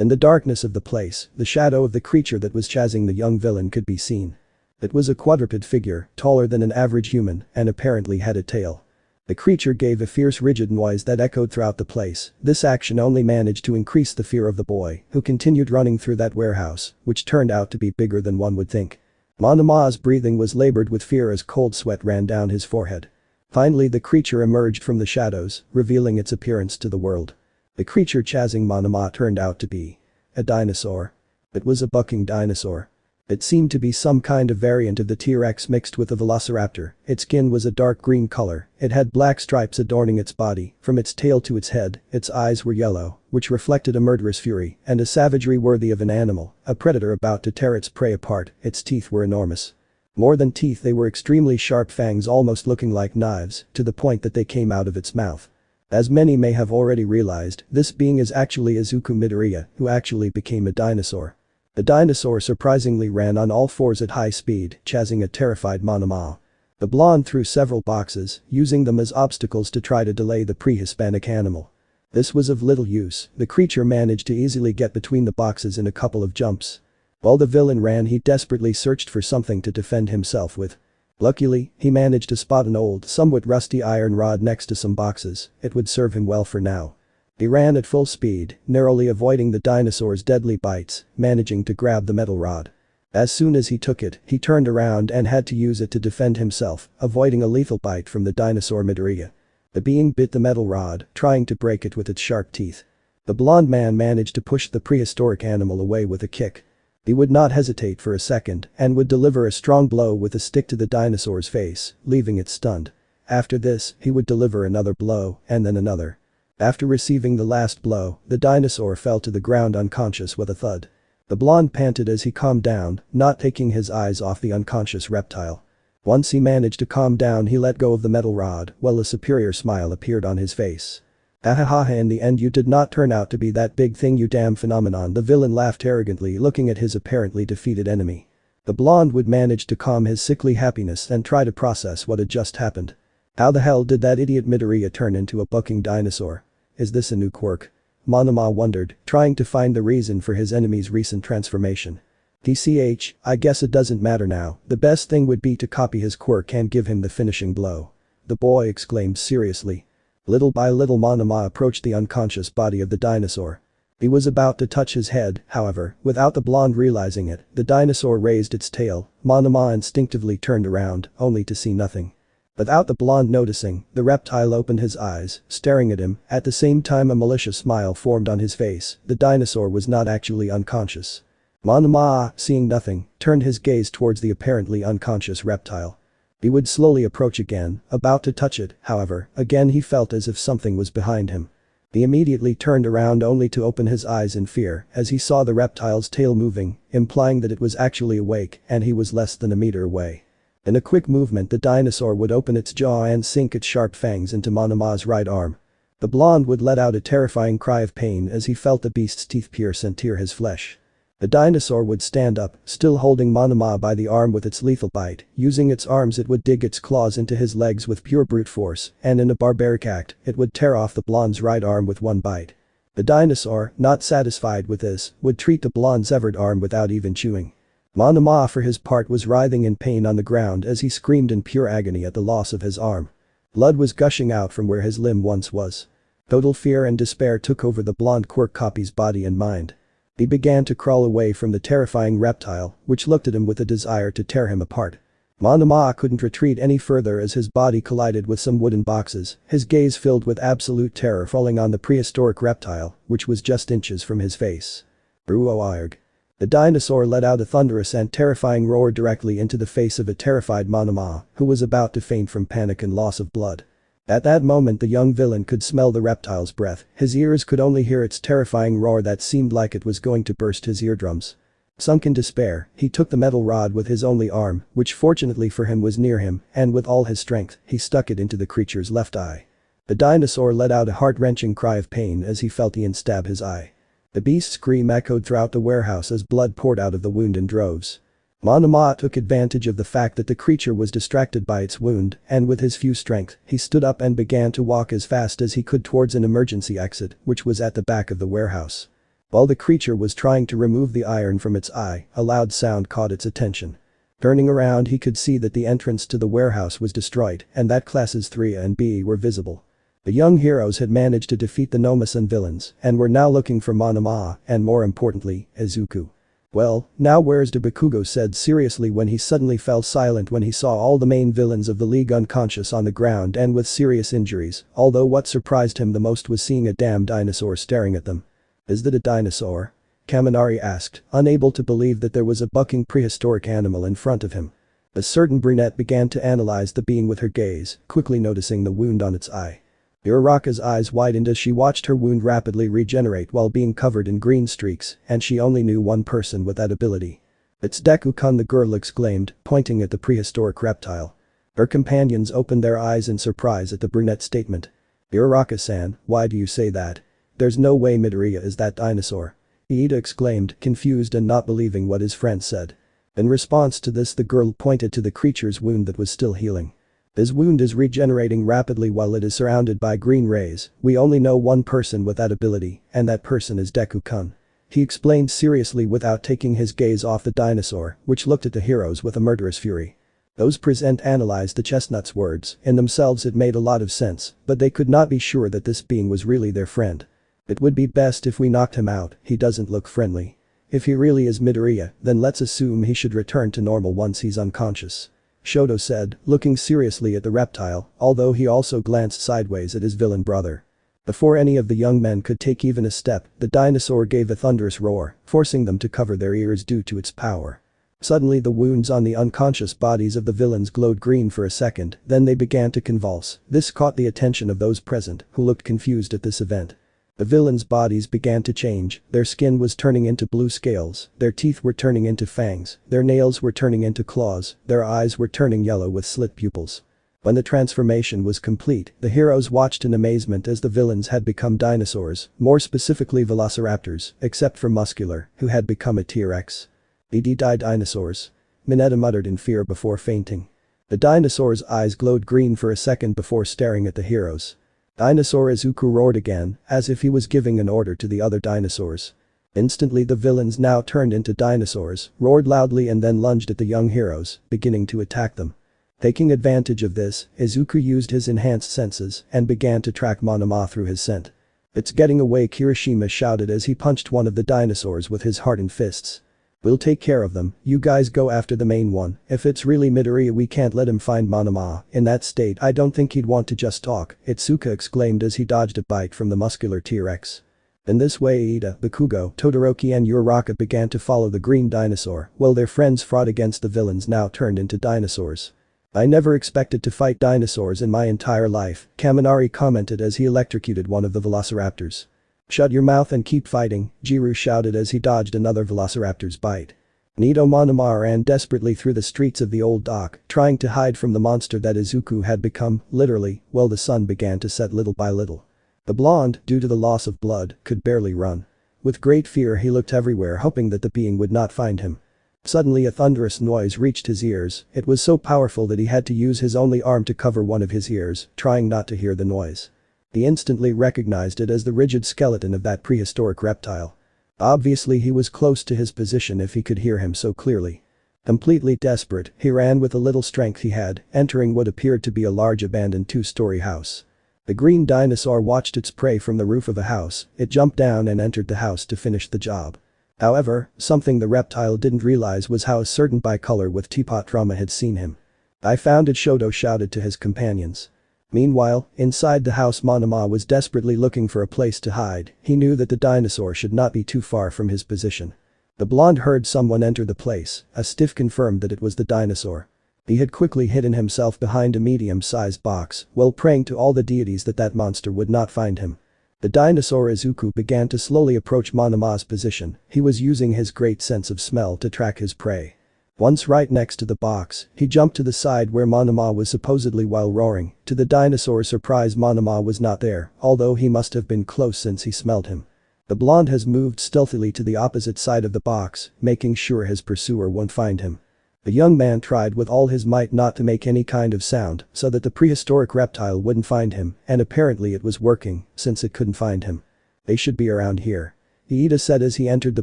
In the darkness of the place, the shadow of the creature that was chasing the young villain could be seen. It was a quadruped figure, taller than an average human, and apparently had a tail. The creature gave a fierce rigid noise that echoed throughout the place. This action only managed to increase the fear of the boy, who continued running through that warehouse, which turned out to be bigger than one would think. Monoma's breathing was labored with fear as cold sweat ran down his forehead. Finally the creature emerged from the shadows, revealing its appearance to the world. The creature chasing Monoma turned out to be a dinosaur. It was a bucking dinosaur. It seemed to be some kind of variant of the T-Rex mixed with a velociraptor. Its skin was a dark green color, it had black stripes adorning its body, from its tail to its head, its eyes were yellow, which reflected a murderous fury and a savagery worthy of an animal, a predator about to tear its prey apart. Its teeth were enormous. More than teeth, they were extremely sharp fangs almost looking like knives, to the point that they came out of its mouth. As many may have already realized, this being is actually 𝙩𝙖𝙪𝙨𝙚, who actually became a dinosaur. The dinosaur surprisingly ran on all fours at high speed, chasing a terrified Monoma. The blonde threw several boxes, using them as obstacles to try to delay the pre-Hispanic animal. This was of little use, the creature managed to easily get between the boxes in a couple of jumps. While the villain ran, he desperately searched for something to defend himself with. Luckily, he managed to spot an old, somewhat rusty iron rod next to some boxes. It would serve him well for now. He ran at full speed, narrowly avoiding the dinosaur's deadly bites, managing to grab the metal rod. As soon as he took it, he turned around and had to use it to defend himself, avoiding a lethal bite from the dinosaur 𝙬𝙖𝙪𝙨𝙪. The being bit the metal rod, trying to break it with its sharp teeth. The blonde man managed to push the prehistoric animal away with a kick. He would not hesitate for a second and would deliver a strong blow with a stick to the dinosaur's face, leaving it stunned. After this, he would deliver another blow, and then another. After receiving the last blow, the dinosaur fell to the ground unconscious with a thud. The blonde panted as he calmed down, not taking his eyes off the unconscious reptile. Once he managed to calm down, he let go of the metal rod, while a superior smile appeared on his face. "Ahaha, in the end you did not turn out to be that big thing, you damn phenomenon," the villain laughed arrogantly, looking at his apparently defeated enemy. The blonde would manage to calm his sickly happiness and try to process what had just happened. How the hell did that idiot 𝙬𝙪𝙨𝙪 turn into a bucking dinosaur? Is this a new quirk? Monoma wondered, trying to find the reason for his enemy's recent transformation. I guess it doesn't matter now, the best thing would be to copy his quirk and give him the finishing blow. The boy exclaimed seriously. Little by little Monoma approached the unconscious body of the dinosaur. He was about to touch his head, however, without the blonde realizing it, the dinosaur raised its tail. Monoma instinctively turned around, only to see nothing. Without the blonde noticing, the reptile opened his eyes, staring at him. At the same time a malicious smile formed on his face. The dinosaur was not actually unconscious. Monoma, seeing nothing, turned his gaze towards the apparently unconscious reptile. He would slowly approach again, about to touch it, however, again he felt as if something was behind him. He immediately turned around only to open his eyes in fear as he saw the reptile's tail moving, implying that it was actually awake and he was less than a meter away. In a quick movement the dinosaur would open its jaw and sink its sharp fangs into Monoma's right arm. The blonde would let out a terrifying cry of pain as he felt the beast's teeth pierce and tear his flesh. The dinosaur would stand up, still holding Monoma by the arm with its lethal bite. Using its arms it would dig its claws into his legs with pure brute force, and in a barbaric act, it would tear off the blonde's right arm with one bite. The dinosaur, not satisfied with this, would treat the blonde's severed arm without even chewing. Monoma for his part was writhing in pain on the ground as he screamed in pure agony at the loss of his arm. Blood was gushing out from where his limb once was. Total fear and despair took over the blonde quirk copy's body and mind. He began to crawl away from the terrifying reptile, which looked at him with a desire to tear him apart. Monoma couldn't retreat any further as his body collided with some wooden boxes, his gaze filled with absolute terror falling on the prehistoric reptile, which was just inches from his face. 𝙩𝙖𝙪𝙨𝙚. The dinosaur let out a thunderous and terrifying roar directly into the face of a terrified Monoma, who was about to faint from panic and loss of blood. At that moment the young villain could smell the reptile's breath, his ears could only hear its terrifying roar that seemed like it was going to burst his eardrums. Sunk in despair, he took the metal rod with his only arm, which fortunately for him was near him, and with all his strength, he stuck it into the creature's left eye. The dinosaur let out a heart-wrenching cry of pain as he felt Ian stab his eye. The beast's scream echoed throughout the warehouse as blood poured out of the wound in droves. Monoma took advantage of the fact that the creature was distracted by its wound, and with his few strength, he stood up and began to walk as fast as he could towards an emergency exit, which was at the back of the warehouse. While the creature was trying to remove the iron from its eye, a loud sound caught its attention. Turning around he could see that the entrance to the warehouse was destroyed and that classes 3A and B were visible. The young heroes had managed to defeat the Nomasan villains and were now looking for Monoma and more importantly, Izuku. Well, now where's Bakugo said seriously when he suddenly fell silent when he saw all the main villains of the league unconscious on the ground and with serious injuries, although what surprised him the most was seeing a damn dinosaur staring at them. Is that a dinosaur? Kaminari asked, unable to believe that there was a bucking prehistoric animal in front of him. A certain brunette began to analyze the being with her gaze, quickly noticing the wound on its eye. Uraraka's eyes widened as she watched her wound rapidly regenerate while being covered in green streaks, and she only knew one person with that ability. It's Deku-kun, the girl exclaimed, pointing at the prehistoric reptile. Her companions opened their eyes in surprise at the brunette's statement. Uraraka-san, why do you say that? There's no way Midoriya is that dinosaur. Iida exclaimed, confused and not believing what his friend said. In response to this, the girl pointed to the creature's wound that was still healing. His wound is regenerating rapidly while it is surrounded by green rays. We only know one person with that ability, and that person is Deku-kun. He explained seriously without taking his gaze off the dinosaur, which looked at the heroes with a murderous fury. Those present analyzed the chestnut's words, in themselves it made a lot of sense, but they could not be sure that this being was really their friend. It would be best if we knocked him out, he doesn't look friendly. If he really is Midoriya, then let's assume he should return to normal once he's unconscious. Shoto said, looking seriously at the reptile, although he also glanced sideways at his villain brother. Before any of the young men could take even a step, the dinosaur gave a thunderous roar, forcing them to cover their ears due to its power. Suddenly the wounds on the unconscious bodies of the villains glowed green for a second, then they began to convulse. This caught the attention of those present, who looked confused at this event. The villains' bodies began to change, their skin was turning into blue scales, their teeth were turning into fangs, their nails were turning into claws, their eyes were turning yellow with slit pupils. When the transformation was complete, the heroes watched in amazement as the villains had become dinosaurs, more specifically velociraptors, except for Muscular, who had become a T-Rex. "Die dinosaurs," Mineta muttered in fear before fainting. The dinosaur's eyes glowed green for a second before staring at the heroes. Dinosaur Izuku roared again, as if he was giving an order to the other dinosaurs. Instantly the villains now turned into dinosaurs, roared loudly and then lunged at the young heroes, beginning to attack them. Taking advantage of this, Izuku used his enhanced senses and began to track Monoma through his scent. "It's getting away," Kirishima shouted as he punched one of the dinosaurs with his hardened fists. "We'll take care of them, you guys go after the main one. If it's really Midoriya we can't let him find Monoma. In that state I don't think he'd want to just talk," Itsuka exclaimed as he dodged a bite from the muscular T-Rex. In this way Iida, Bakugo, Todoroki and Uraraka began to follow the green dinosaur, while their friends fought against the villains now turned into dinosaurs. "I never expected to fight dinosaurs in my entire life," Kaminari commented as he electrocuted one of the velociraptors. "Shut your mouth and keep fighting," Jiru shouted as he dodged another velociraptor's bite. Nito Monoma ran desperately through the streets of the old dock, trying to hide from the monster that Izuku had become, literally, while the sun began to set little by little. The blonde, due to the loss of blood, could barely run. With great fear he looked everywhere hoping that the being would not find him. Suddenly a thunderous noise reached his ears, it was so powerful that he had to use his only arm to cover one of his ears, trying not to hear the noise. He instantly recognized it as the rigid skeleton of that prehistoric reptile. Obviously he was close to his position if he could hear him so clearly. Completely desperate, he ran with the little strength he had, entering what appeared to be a large abandoned two-story house. The green dinosaur watched its prey from the roof of a house, it jumped down and entered the house to finish the job. However, something the reptile didn't realize was how a certain bicolor with teapot trauma had seen him. "I found it," Shoto shouted to his companions. Meanwhile, inside the house Monoma was desperately looking for a place to hide, he knew that the dinosaur should not be too far from his position. The blonde heard someone enter the place, a stiff confirmed that it was the dinosaur. He had quickly hidden himself behind a medium-sized box, while praying to all the deities that that monster would not find him. The dinosaur Izuku began to slowly approach Monoma's position, he was using his great sense of smell to track his prey. Once right next to the box, he jumped to the side where Monoma was supposedly while roaring. To the dinosaur's surprise Monoma was not there, although he must have been close since he smelled him. The blonde has moved stealthily to the opposite side of the box, making sure his pursuer won't find him. The young man tried with all his might not to make any kind of sound so that the prehistoric reptile wouldn't find him, and apparently it was working, since it couldn't find him. "They should be around here." Iida said as he entered the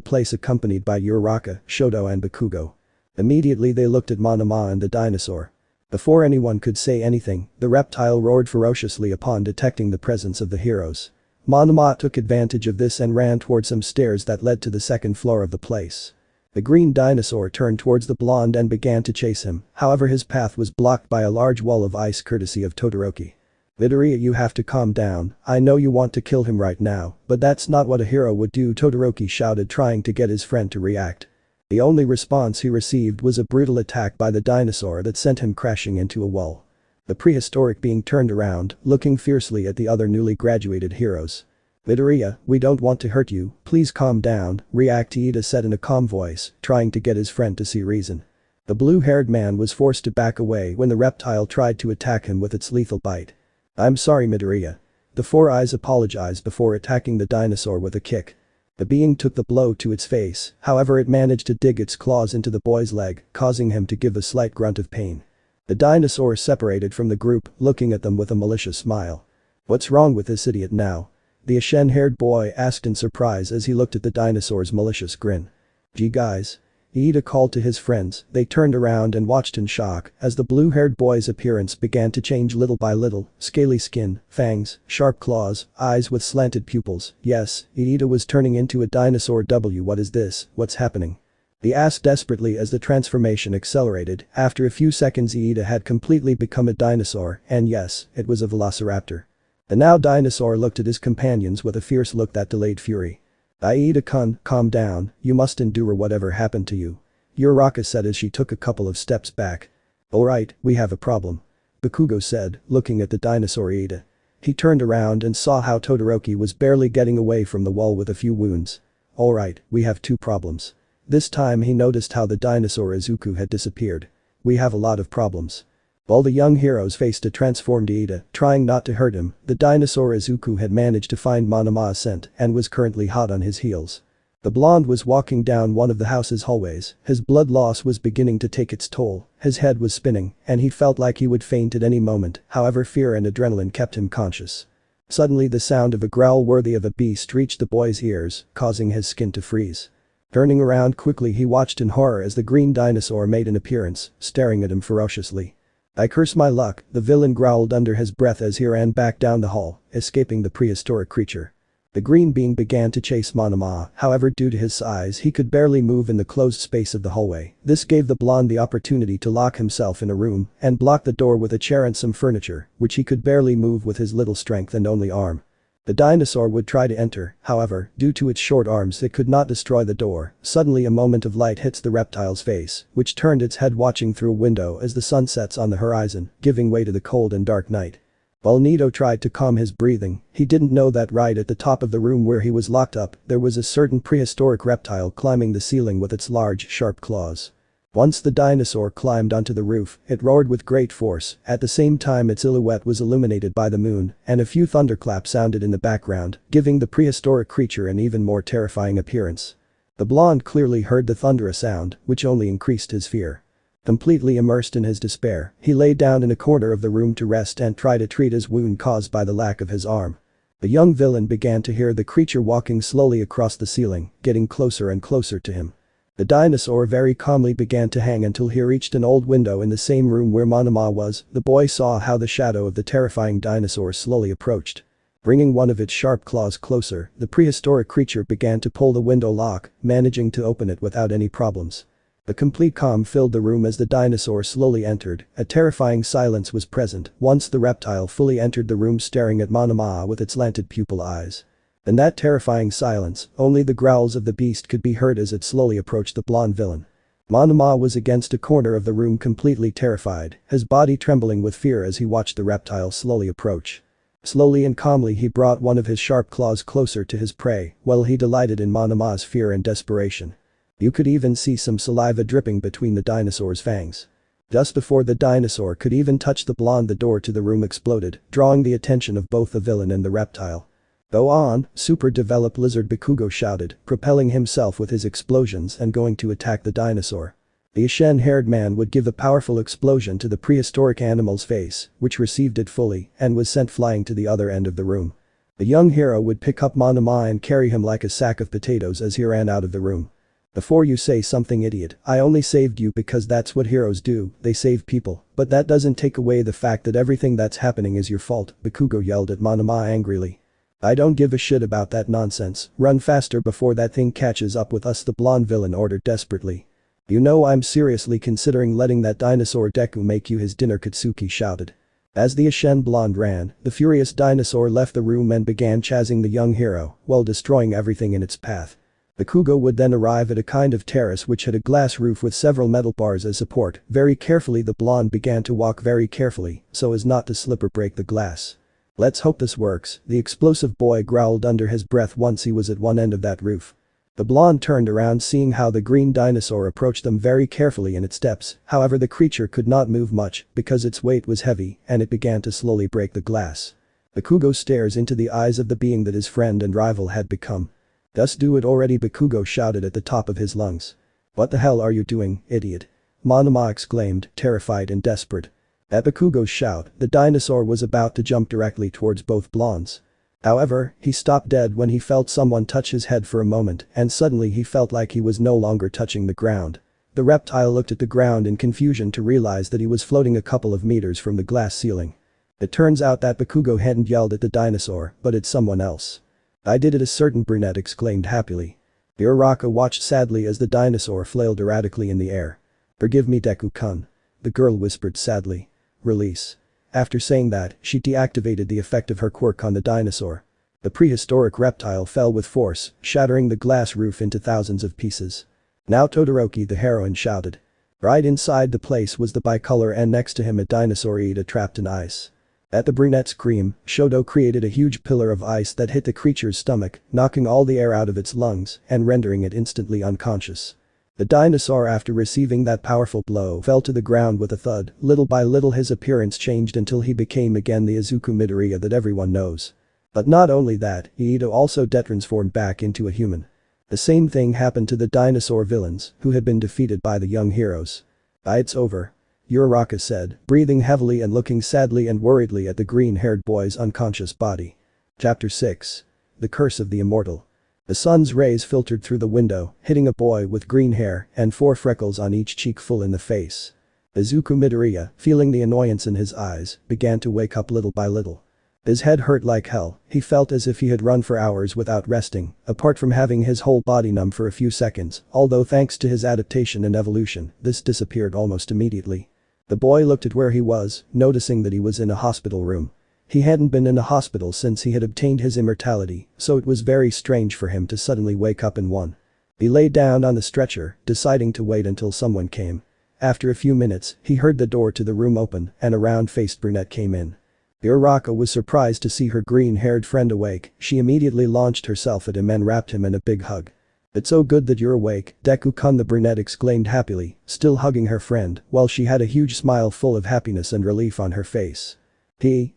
place accompanied by Uraraka, Shoto and Bakugo. Immediately they looked at Monoma and the dinosaur. Before anyone could say anything, the reptile roared ferociously upon detecting the presence of the heroes. Monoma took advantage of this and ran towards some stairs that led to the second floor of the place. The green dinosaur turned towards the blonde and began to chase him, however his path was blocked by a large wall of ice courtesy of Todoroki. Midoriya, you have to calm down, I know you want to kill him right now, but that's not what a hero would do, Todoroki shouted, trying to get his friend to react. The only response he received was a brutal attack by the dinosaur that sent him crashing into a wall. The prehistoric being turned around, looking fiercely at the other newly graduated heroes. Midoriya, we don't want to hurt you, please calm down, react, Iida said in a calm voice, trying to get his friend to see reason. The blue-haired man was forced to back away when the reptile tried to attack him with its lethal bite. I'm sorry, Midoriya. The Four Eyes apologized before attacking the dinosaur with a kick. The being took the blow to its face, however it managed to dig its claws into the boy's leg, causing him to give a slight grunt of pain. The dinosaur separated from the group, looking at them with a malicious smile. What's wrong with this idiot now? The ashen-haired boy asked in surprise as he looked at the dinosaur's malicious grin. Gee guys. Iida called to his friends, they turned around and watched in shock as the blue-haired boy's appearance began to change little by little, scaly skin, fangs, sharp claws, eyes with slanted pupils. Yes, Iida was turning into a dinosaur. What is this, what's happening? He asked desperately as the transformation accelerated. After a few seconds Iida had completely become a dinosaur, and yes, it was a velociraptor. The now dinosaur looked at his companions with a fierce look that delayed fury. Iida-kun, calm down, you must endure whatever happened to you. Uraraka said as she took a couple of steps back. Alright, we have a problem. Bakugo said, looking at the dinosaur Iida. He turned around and saw how Todoroki was barely getting away from the wall with a few wounds. Alright, we have two problems. This time he noticed how the dinosaur Izuku had disappeared. We have a lot of problems. While the young heroes faced a transformed Iida, trying not to hurt him, the dinosaur Izuku had managed to find Monoma's scent and was currently hot on his heels. The blonde was walking down one of the house's hallways, his blood loss was beginning to take its toll, his head was spinning, and he felt like he would faint at any moment, however fear and adrenaline kept him conscious. Suddenly the sound of a growl worthy of a beast reached the boy's ears, causing his skin to freeze. Turning around quickly he watched in horror as the green dinosaur made an appearance, staring at him ferociously. I curse my luck, the villain growled under his breath as he ran back down the hall, escaping the prehistoric creature. The green being began to chase Monoma, however due to his size he could barely move in the closed space of the hallway. This gave the blonde the opportunity to lock himself in a room and block the door with a chair and some furniture, which he could barely move with his little strength and only arm. The dinosaur would try to enter, however, due to its short arms it could not destroy the door. Suddenly a moment of light hits the reptile's face, which turned its head watching through a window as the sun sets on the horizon, giving way to the cold and dark night. While Nito tried to calm his breathing, he didn't know that right at the top of the room where he was locked up, there was a certain prehistoric reptile climbing the ceiling with its large, sharp claws. Once the dinosaur climbed onto the roof, it roared with great force, at the same time its silhouette was illuminated by the moon, and a few thunderclaps sounded in the background, giving the prehistoric creature an even more terrifying appearance. The blonde clearly heard the thunderous sound, which only increased his fear. Completely immersed in his despair, he lay down in a corner of the room to rest and try to treat his wound caused by the lack of his arm. The young villain began to hear the creature walking slowly across the ceiling, getting closer and closer to him. The dinosaur very calmly began to hang until he reached an old window in the same room where Monoma was. The boy saw how the shadow of the terrifying dinosaur slowly approached. Bringing one of its sharp claws closer, the prehistoric creature began to pull the window lock, managing to open it without any problems. The complete calm filled the room as the dinosaur slowly entered. A terrifying silence was present once the reptile fully entered the room, staring at Monoma with its slanted pupil eyes. In that terrifying silence, only the growls of the beast could be heard as it slowly approached the blonde villain. Monoma was against a corner of the room completely terrified, his body trembling with fear as he watched the reptile slowly approach. Slowly and calmly he brought one of his sharp claws closer to his prey, while he delighted in Monoma's fear and desperation. You could even see some saliva dripping between the dinosaur's fangs. Just before the dinosaur could even touch the blonde, the door to the room exploded, drawing the attention of both the villain and the reptile. Go on, super-developed lizard, Bakugo shouted, propelling himself with his explosions and going to attack the dinosaur. The ashen-haired man would give a powerful explosion to the prehistoric animal's face, which received it fully and was sent flying to the other end of the room. The young hero would pick up Monoma and carry him like a sack of potatoes as he ran out of the room. Before you say something, idiot, I only saved you because that's what heroes do, they save people, but that doesn't take away the fact that everything that's happening is your fault, Bakugo yelled at Monoma angrily. I don't give a shit about that nonsense, run faster before that thing catches up with us, the blonde villain ordered desperately. You know I'm seriously considering letting that dinosaur Deku make you his dinner, Katsuki shouted. As the Ashen blonde ran, the furious dinosaur left the room and began chasing the young hero, while destroying everything in its path. Bakugo would then arrive at a kind of terrace which had a glass roof with several metal bars as support. Very carefully the blonde began to walk very carefully, so as not to slip or break the glass. Let's hope this works, the explosive boy growled under his breath once he was at one end of that roof. The blonde turned around seeing how the green dinosaur approached them very carefully in its steps, however the creature could not move much because its weight was heavy and it began to slowly break the glass. Bakugo stares into the eyes of the being that his friend and rival had become. Just do it already, Bakugo shouted at the top of his lungs. What the hell are you doing, idiot? Monoma exclaimed, terrified and desperate. At Bakugo's shout, the dinosaur was about to jump directly towards both blondes. However, he stopped dead when he felt someone touch his head for a moment and suddenly he felt like he was no longer touching the ground. The reptile looked at the ground in confusion to realize that he was floating a couple of meters from the glass ceiling. It turns out that Bakugo hadn't yelled at the dinosaur, but at someone else. I did it, a certain brunette exclaimed happily. Uraraka watched sadly as the dinosaur flailed erratically in the air. Forgive me, Deku-kun. The girl whispered sadly. Release. After saying that, she deactivated the effect of her quirk on the dinosaur. The prehistoric reptile fell with force, shattering the glass roof into thousands of pieces. Now Todoroki, the heroine, shouted. Right inside the place was the bicolor and next to him a dinosaur Ida trapped in ice. At the brunette's scream, Shoto created a huge pillar of ice that hit the creature's stomach, knocking all the air out of its lungs and rendering it instantly unconscious. The dinosaur, after receiving that powerful blow, fell to the ground with a thud. Little by little his appearance changed until he became again the Izuku Midoriya that everyone knows. But not only that, Iida also transformed back into a human. The same thing happened to the dinosaur villains, who had been defeated by the young heroes. It's over. Uraraka said, breathing heavily and looking sadly and worriedly at the green-haired boy's unconscious body. Chapter 6. The Curse of the Immortal. The sun's rays filtered through the window, hitting a boy with green hair and 4 freckles on each cheek full in the face. Izuku Midoriya, feeling the annoyance in his eyes, began to wake up little by little. His head hurt like hell, he felt as if he had run for hours without resting, apart from having his whole body numb for a few seconds, although thanks to his adaptation and evolution, this disappeared almost immediately. The boy looked at where he was, noticing that he was in a hospital room. He hadn't been in a hospital since he had obtained his immortality, so it was very strange for him to suddenly wake up in one. He lay down on the stretcher, deciding to wait until someone came. After a few minutes, he heard the door to the room open and a round-faced brunette came in. Uraraka was surprised to see her green-haired friend awake. She immediately launched herself at him and wrapped him in a big hug. It's so good that you're awake, Deku-kun, the brunette exclaimed happily, still hugging her friend, while she had a huge smile full of happiness and relief on her face.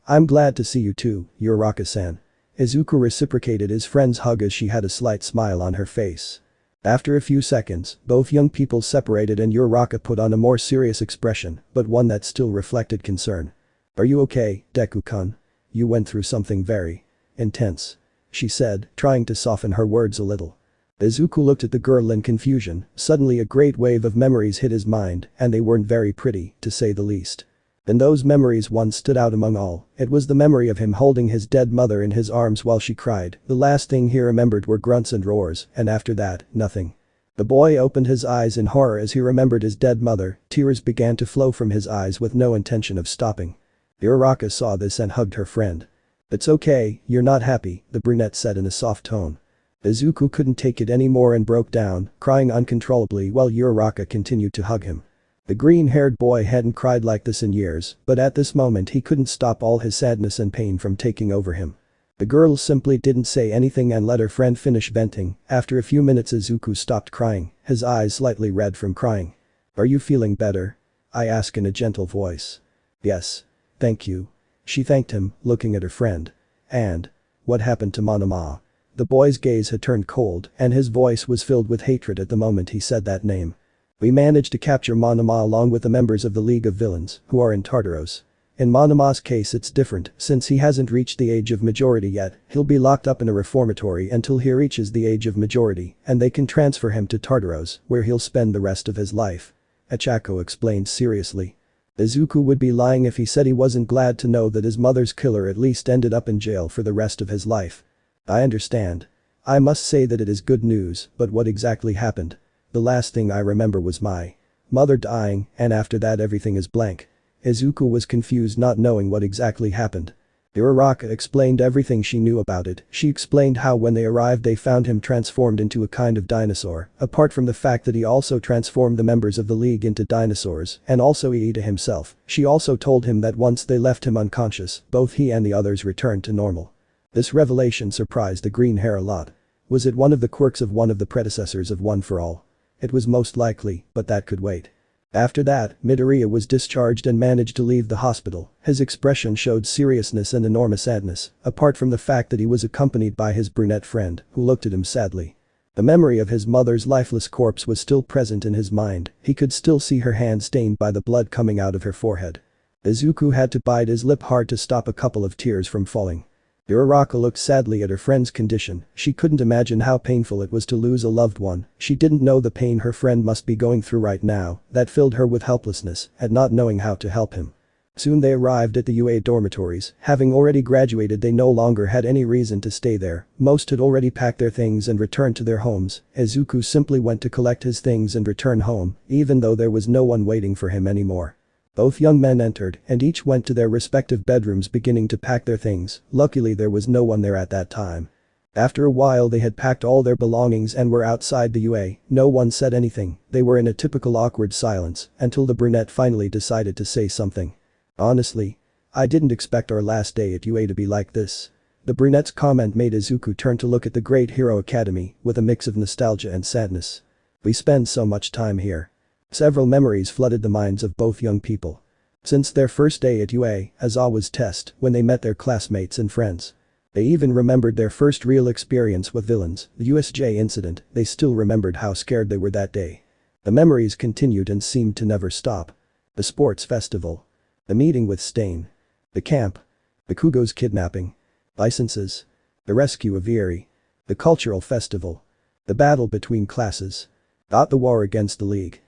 I'm glad to see you too, Uraraka-san. Izuku reciprocated his friend's hug as she had a slight smile on her face. After a few seconds, both young people separated and Uraraka put on a more serious expression, but one that still reflected concern. Are you okay, Deku-kun? You went through something very intense, she said, trying to soften her words a little. Izuku looked at the girl in confusion. Suddenly a great wave of memories hit his mind, and they weren't very pretty, to say the least. In those memories one stood out among all. It was the memory of him holding his dead mother in his arms while she cried. The last thing he remembered were grunts and roars, and after that, nothing. The boy opened his eyes in horror as he remembered his dead mother. Tears began to flow from his eyes with no intention of stopping. Uraraka saw this and hugged her friend. It's okay, you're not happy, the brunette said in a soft tone. Izuku couldn't take it anymore and broke down, crying uncontrollably while Uraraka continued to hug him. The green-haired boy hadn't cried like this in years, but at this moment he couldn't stop all his sadness and pain from taking over him. The girl simply didn't say anything and let her friend finish venting. After a few minutes Izuku stopped crying, his eyes slightly red from crying. Are you feeling better? I asked in a gentle voice. Yes. Thank you. She thanked him, looking at her friend. And? What happened to Monoma? The boy's gaze had turned cold and his voice was filled with hatred at the moment he said that name. We managed to capture Monoma along with the members of the League of Villains, who are in Tartaros. In Monama's case it's different, since he hasn't reached the age of majority yet, he'll be locked up in a reformatory until he reaches the age of majority, and they can transfer him to Tartaros, where he'll spend the rest of his life. Ochako explained seriously. Izuku would be lying if he said he wasn't glad to know that his mother's killer at least ended up in jail for the rest of his life. I understand. I must say that it is good news, but what exactly happened? The last thing I remember was my mother dying, and after that everything is blank. Izuku was confused, not knowing what exactly happened. Uraraka explained everything she knew about it. She explained how when they arrived they found him transformed into a kind of dinosaur, apart from the fact that he also transformed the members of the League into dinosaurs, and also Iida himself. She also told him that once they left him unconscious, both he and the others returned to normal. This revelation surprised the green hair a lot. Was it one of the quirks of one of the predecessors of One for All? It was most likely, but that could wait. After that, Midoriya was discharged and managed to leave the hospital. His expression showed seriousness and enormous sadness, apart from the fact that he was accompanied by his brunette friend, who looked at him sadly. The memory of his mother's lifeless corpse was still present in his mind. He could still see her hand stained by the blood coming out of her forehead. Izuku had to bite his lip hard to stop a couple of tears from falling. Uraraka looked sadly at her friend's condition. She couldn't imagine how painful it was to lose a loved one. She didn't know the pain her friend must be going through right now. That filled her with helplessness and not knowing how to help him. Soon they arrived at the UA dormitories. Having already graduated, they no longer had any reason to stay there. Most had already packed their things and returned to their homes. Izuku simply went to collect his things and return home, even though there was no one waiting for him anymore. Both young men entered and each went to their respective bedrooms beginning to pack their things. Luckily there was no one there at that time. After a while they had packed all their belongings and were outside the UA. No one said anything. They were in a typical awkward silence until the brunette finally decided to say something. Honestly, I didn't expect our last day at UA to be like this. The brunette's comment made Izuku turn to look at the Great Hero Academy with a mix of nostalgia and sadness. We spend so much time here. Several memories flooded the minds of both young people. Since their first day at UA, Aizawa's test, when they met their classmates and friends. They even remembered their first real experience with villains, the USJ incident. They still remembered how scared they were that day. The memories continued and seemed to never stop. The sports festival. The meeting with Stain. The camp. Bakugo's kidnapping. Licenses. The rescue of Eri. The cultural festival. The battle between classes. The war against the League.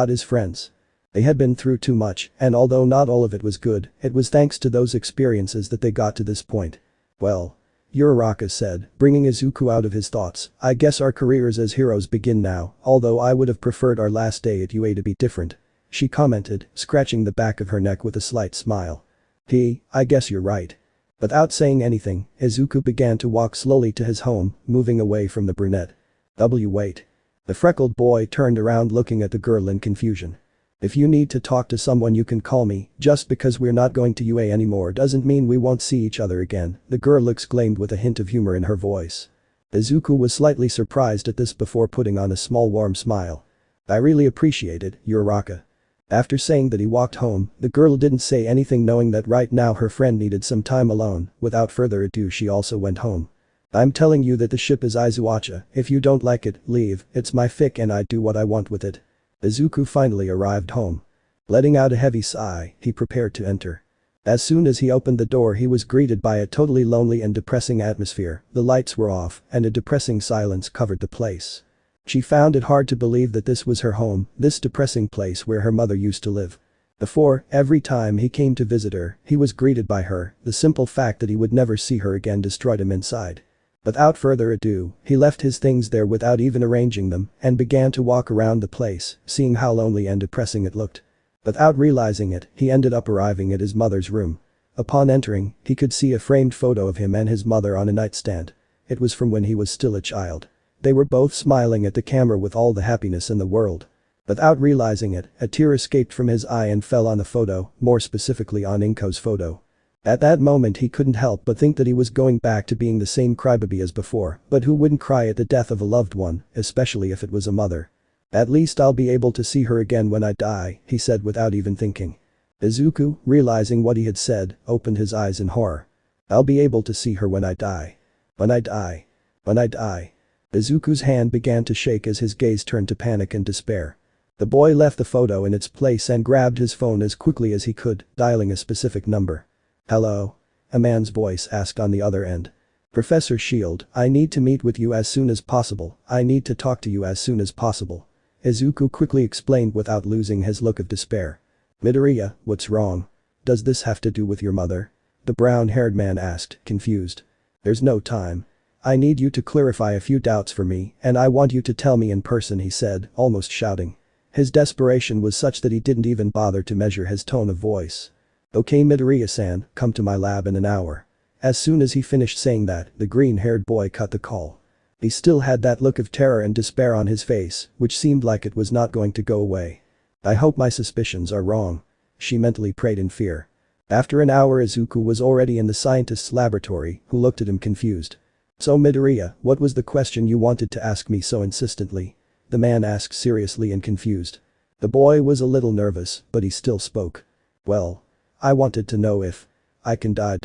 His friends. They had been through too much, and although not all of it was good, it was thanks to those experiences that they got to this point. Well. Uraraka said, bringing Izuku out of his thoughts, I guess our careers as heroes begin now, although I would have preferred our last day at UA to be different. She commented, scratching the back of her neck with a slight smile. I guess you're right. Without saying anything, Izuku began to walk slowly to his home, moving away from the brunette. Wait. The freckled boy turned around looking at the girl in confusion. If you need to talk to someone you can call me. Just because we're not going to UA anymore doesn't mean we won't see each other again, the girl exclaimed with a hint of humor in her voice. Izuku was slightly surprised at this before putting on a small warm smile. I really appreciate it, Uraraka. After saying that he walked home, the girl didn't say anything, knowing that right now her friend needed some time alone. Without further ado, she also went home. I'm telling you that the ship is Aizuacha. If you don't like it, leave. It's my fic and I do what I want with it. Izuku finally arrived home. Letting out a heavy sigh, he prepared to enter. As soon as he opened the door, he was greeted by a totally lonely and depressing atmosphere. The lights were off and a depressing silence covered the place. She found it hard to believe that this was her home, this depressing place where her mother used to live. Before, every time he came to visit her, he was greeted by her. The simple fact that he would never see her again destroyed him inside. Without further ado, he left his things there without even arranging them and began to walk around the place, seeing how lonely and depressing it looked. Without realizing it, he ended up arriving at his mother's room. Upon entering, he could see a framed photo of him and his mother on a nightstand. It was from when he was still a child. They were both smiling at the camera with all the happiness in the world. Without realizing it, a tear escaped from his eye and fell on the photo, more specifically on Inko's photo. At that moment he couldn't help but think that he was going back to being the same crybaby as before, but who wouldn't cry at the death of a loved one, especially if it was a mother? At least I'll be able to see her again when I die, he said without even thinking. Izuku, realizing what he had said, opened his eyes in horror. I'll be able to see her when I die. When I die. When I die. Izuku's hand began to shake as his gaze turned to panic and despair. The boy left the photo in its place and grabbed his phone as quickly as he could, dialing a specific number. "Hello?" a man's voice asked on the other end. "Professor Shield, I need to meet with you as soon as possible, I need to talk to you as soon as possible." Izuku quickly explained without losing his look of despair. "Midoriya, what's wrong? Does this have to do with your mother?" the brown-haired man asked, confused. "There's no time. I need you to clarify a few doubts for me and I want you to tell me in person," he said, almost shouting. His desperation was such that he didn't even bother to measure his tone of voice. "Okay Midoriya-san, come to my lab in an hour." As soon as he finished saying that, the green-haired boy cut the call. He still had that look of terror and despair on his face, which seemed like it was not going to go away. "I hope my suspicions are wrong," she mentally prayed in fear. After an hour Izuku was already in the scientist's laboratory, who looked at him confused. "So Midoriya, what was the question you wanted to ask me so insistently?" the man asked seriously and confused. The boy was a little nervous, but he still spoke. "Well, I wanted to know if I can die.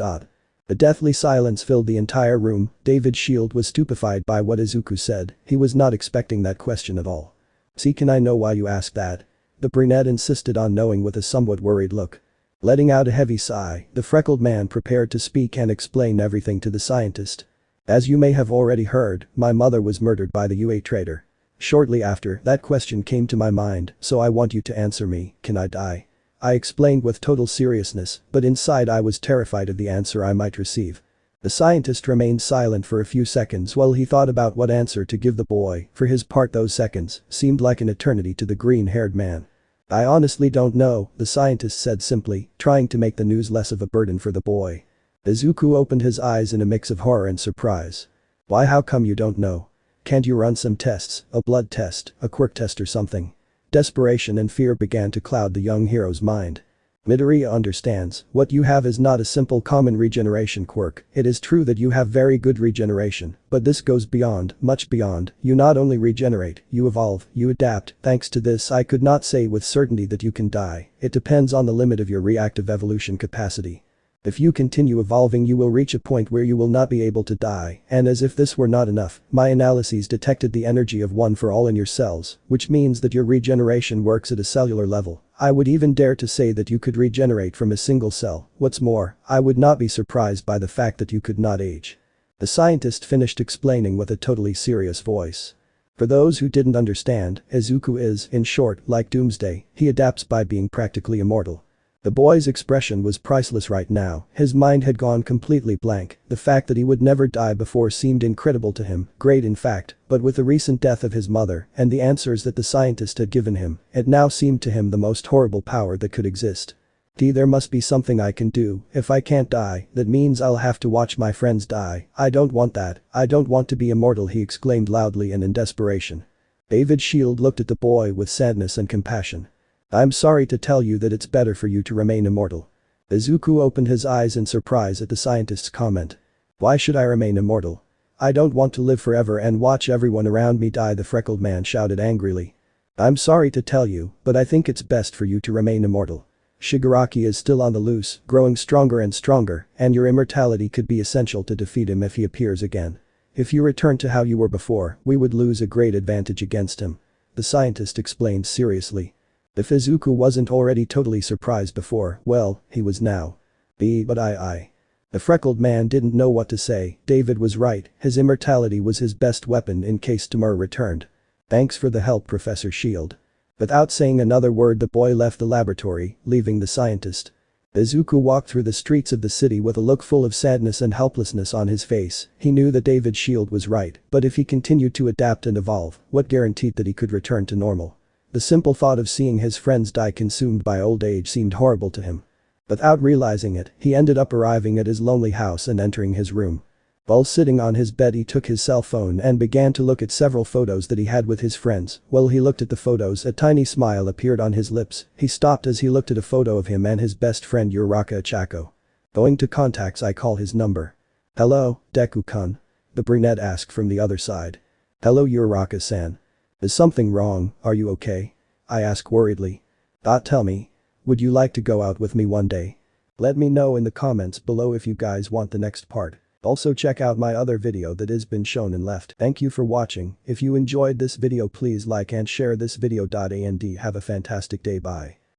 A deathly silence filled the entire room. David Shield was stupefied by what Izuku said, he was not expecting that question at all. "See, can I know why you asked that?" the brunette insisted on knowing with a somewhat worried look. Letting out a heavy sigh, the freckled man prepared to speak and explain everything to the scientist. "As you may have already heard, my mother was murdered by the UA traitor. Shortly after, that question came to my mind, so I want you to answer me, can I die?" I explained with total seriousness, but inside I was terrified of the answer I might receive. The scientist remained silent for a few seconds while he thought about what answer to give the boy. For his part, those seconds seemed like an eternity to the green-haired man. "I honestly don't know," the scientist said simply, trying to make the news less of a burden for the boy. Izuku opened his eyes in a mix of horror and surprise. "Why, how come you don't know? Can't you run some tests, a blood test, a quirk test or something?" Desperation and fear began to cloud the young hero's mind. "Midoriya understands, what you have is not a simple common regeneration quirk. It is true that you have very good regeneration, but this goes beyond, much beyond. You not only regenerate, you evolve, you adapt. Thanks to this I could not say with certainty that you can die, it depends on the limit of your reactive evolution capacity. If you continue evolving you will reach a point where you will not be able to die, and as if this were not enough, my analyses detected the energy of one for all in your cells, which means that your regeneration works at a cellular level. I would even dare to say that you could regenerate from a single cell. What's more, I would not be surprised by the fact that you could not age." The scientist finished explaining with a totally serious voice. For those who didn't understand, Izuku is, in short, like Doomsday, he adapts by being practically immortal. The boy's expression was priceless right now, his mind had gone completely blank, the fact that he would never die before seemed incredible to him, great in fact, but with the recent death of his mother and the answers that the scientist had given him, it now seemed to him the most horrible power that could exist. There must be something I can do. If I can't die, that means I'll have to watch my friends die. I don't want that, I don't want to be immortal, he exclaimed loudly and in desperation. David Shield looked at the boy with sadness and compassion. "I'm sorry to tell you that it's better for you to remain immortal." Izuku opened his eyes in surprise at the scientist's comment. "Why should I remain immortal? I don't want to live forever and watch everyone around me die," the freckled man shouted angrily. "I'm sorry to tell you, but I think it's best for you to remain immortal. Shigaraki is still on the loose, growing stronger and stronger, and your immortality could be essential to defeat him if he appears again. If you return to how you were before, we would lose a great advantage against him," the scientist explained seriously. If Izuku wasn't already totally surprised before, well, he was now. But I. The freckled man didn't know what to say. David was right, his immortality was his best weapon in case tomorrow returned. "Thanks for the help, Professor Shield." Without saying another word the boy left the laboratory, leaving the scientist. Izuku walked through the streets of the city with a look full of sadness and helplessness on his face. He knew that David Shield was right, but if he continued to adapt and evolve, what guaranteed that he could return to normal? The simple thought of seeing his friends die consumed by old age seemed horrible to him. Without realizing it, he ended up arriving at his lonely house and entering his room. While sitting on his bed he took his cell phone and began to look at several photos that he had with his friends. While he looked at the photos a tiny smile appeared on his lips. He stopped as he looked at a photo of him and his best friend Uraraka Achako. Going to contacts I call his number. "Hello, Deku-kun?" the brunette asked from the other side. "Hello Uraraka-san. Is something wrong, are you okay?" I asked worriedly. Tell me. Would you like to go out with me one day? Let me know in the comments below if you guys want the next part. Also check out my other video that has been shown and left. Thank you for watching. If you enjoyed this video please like and share this video. And have a fantastic day. Bye.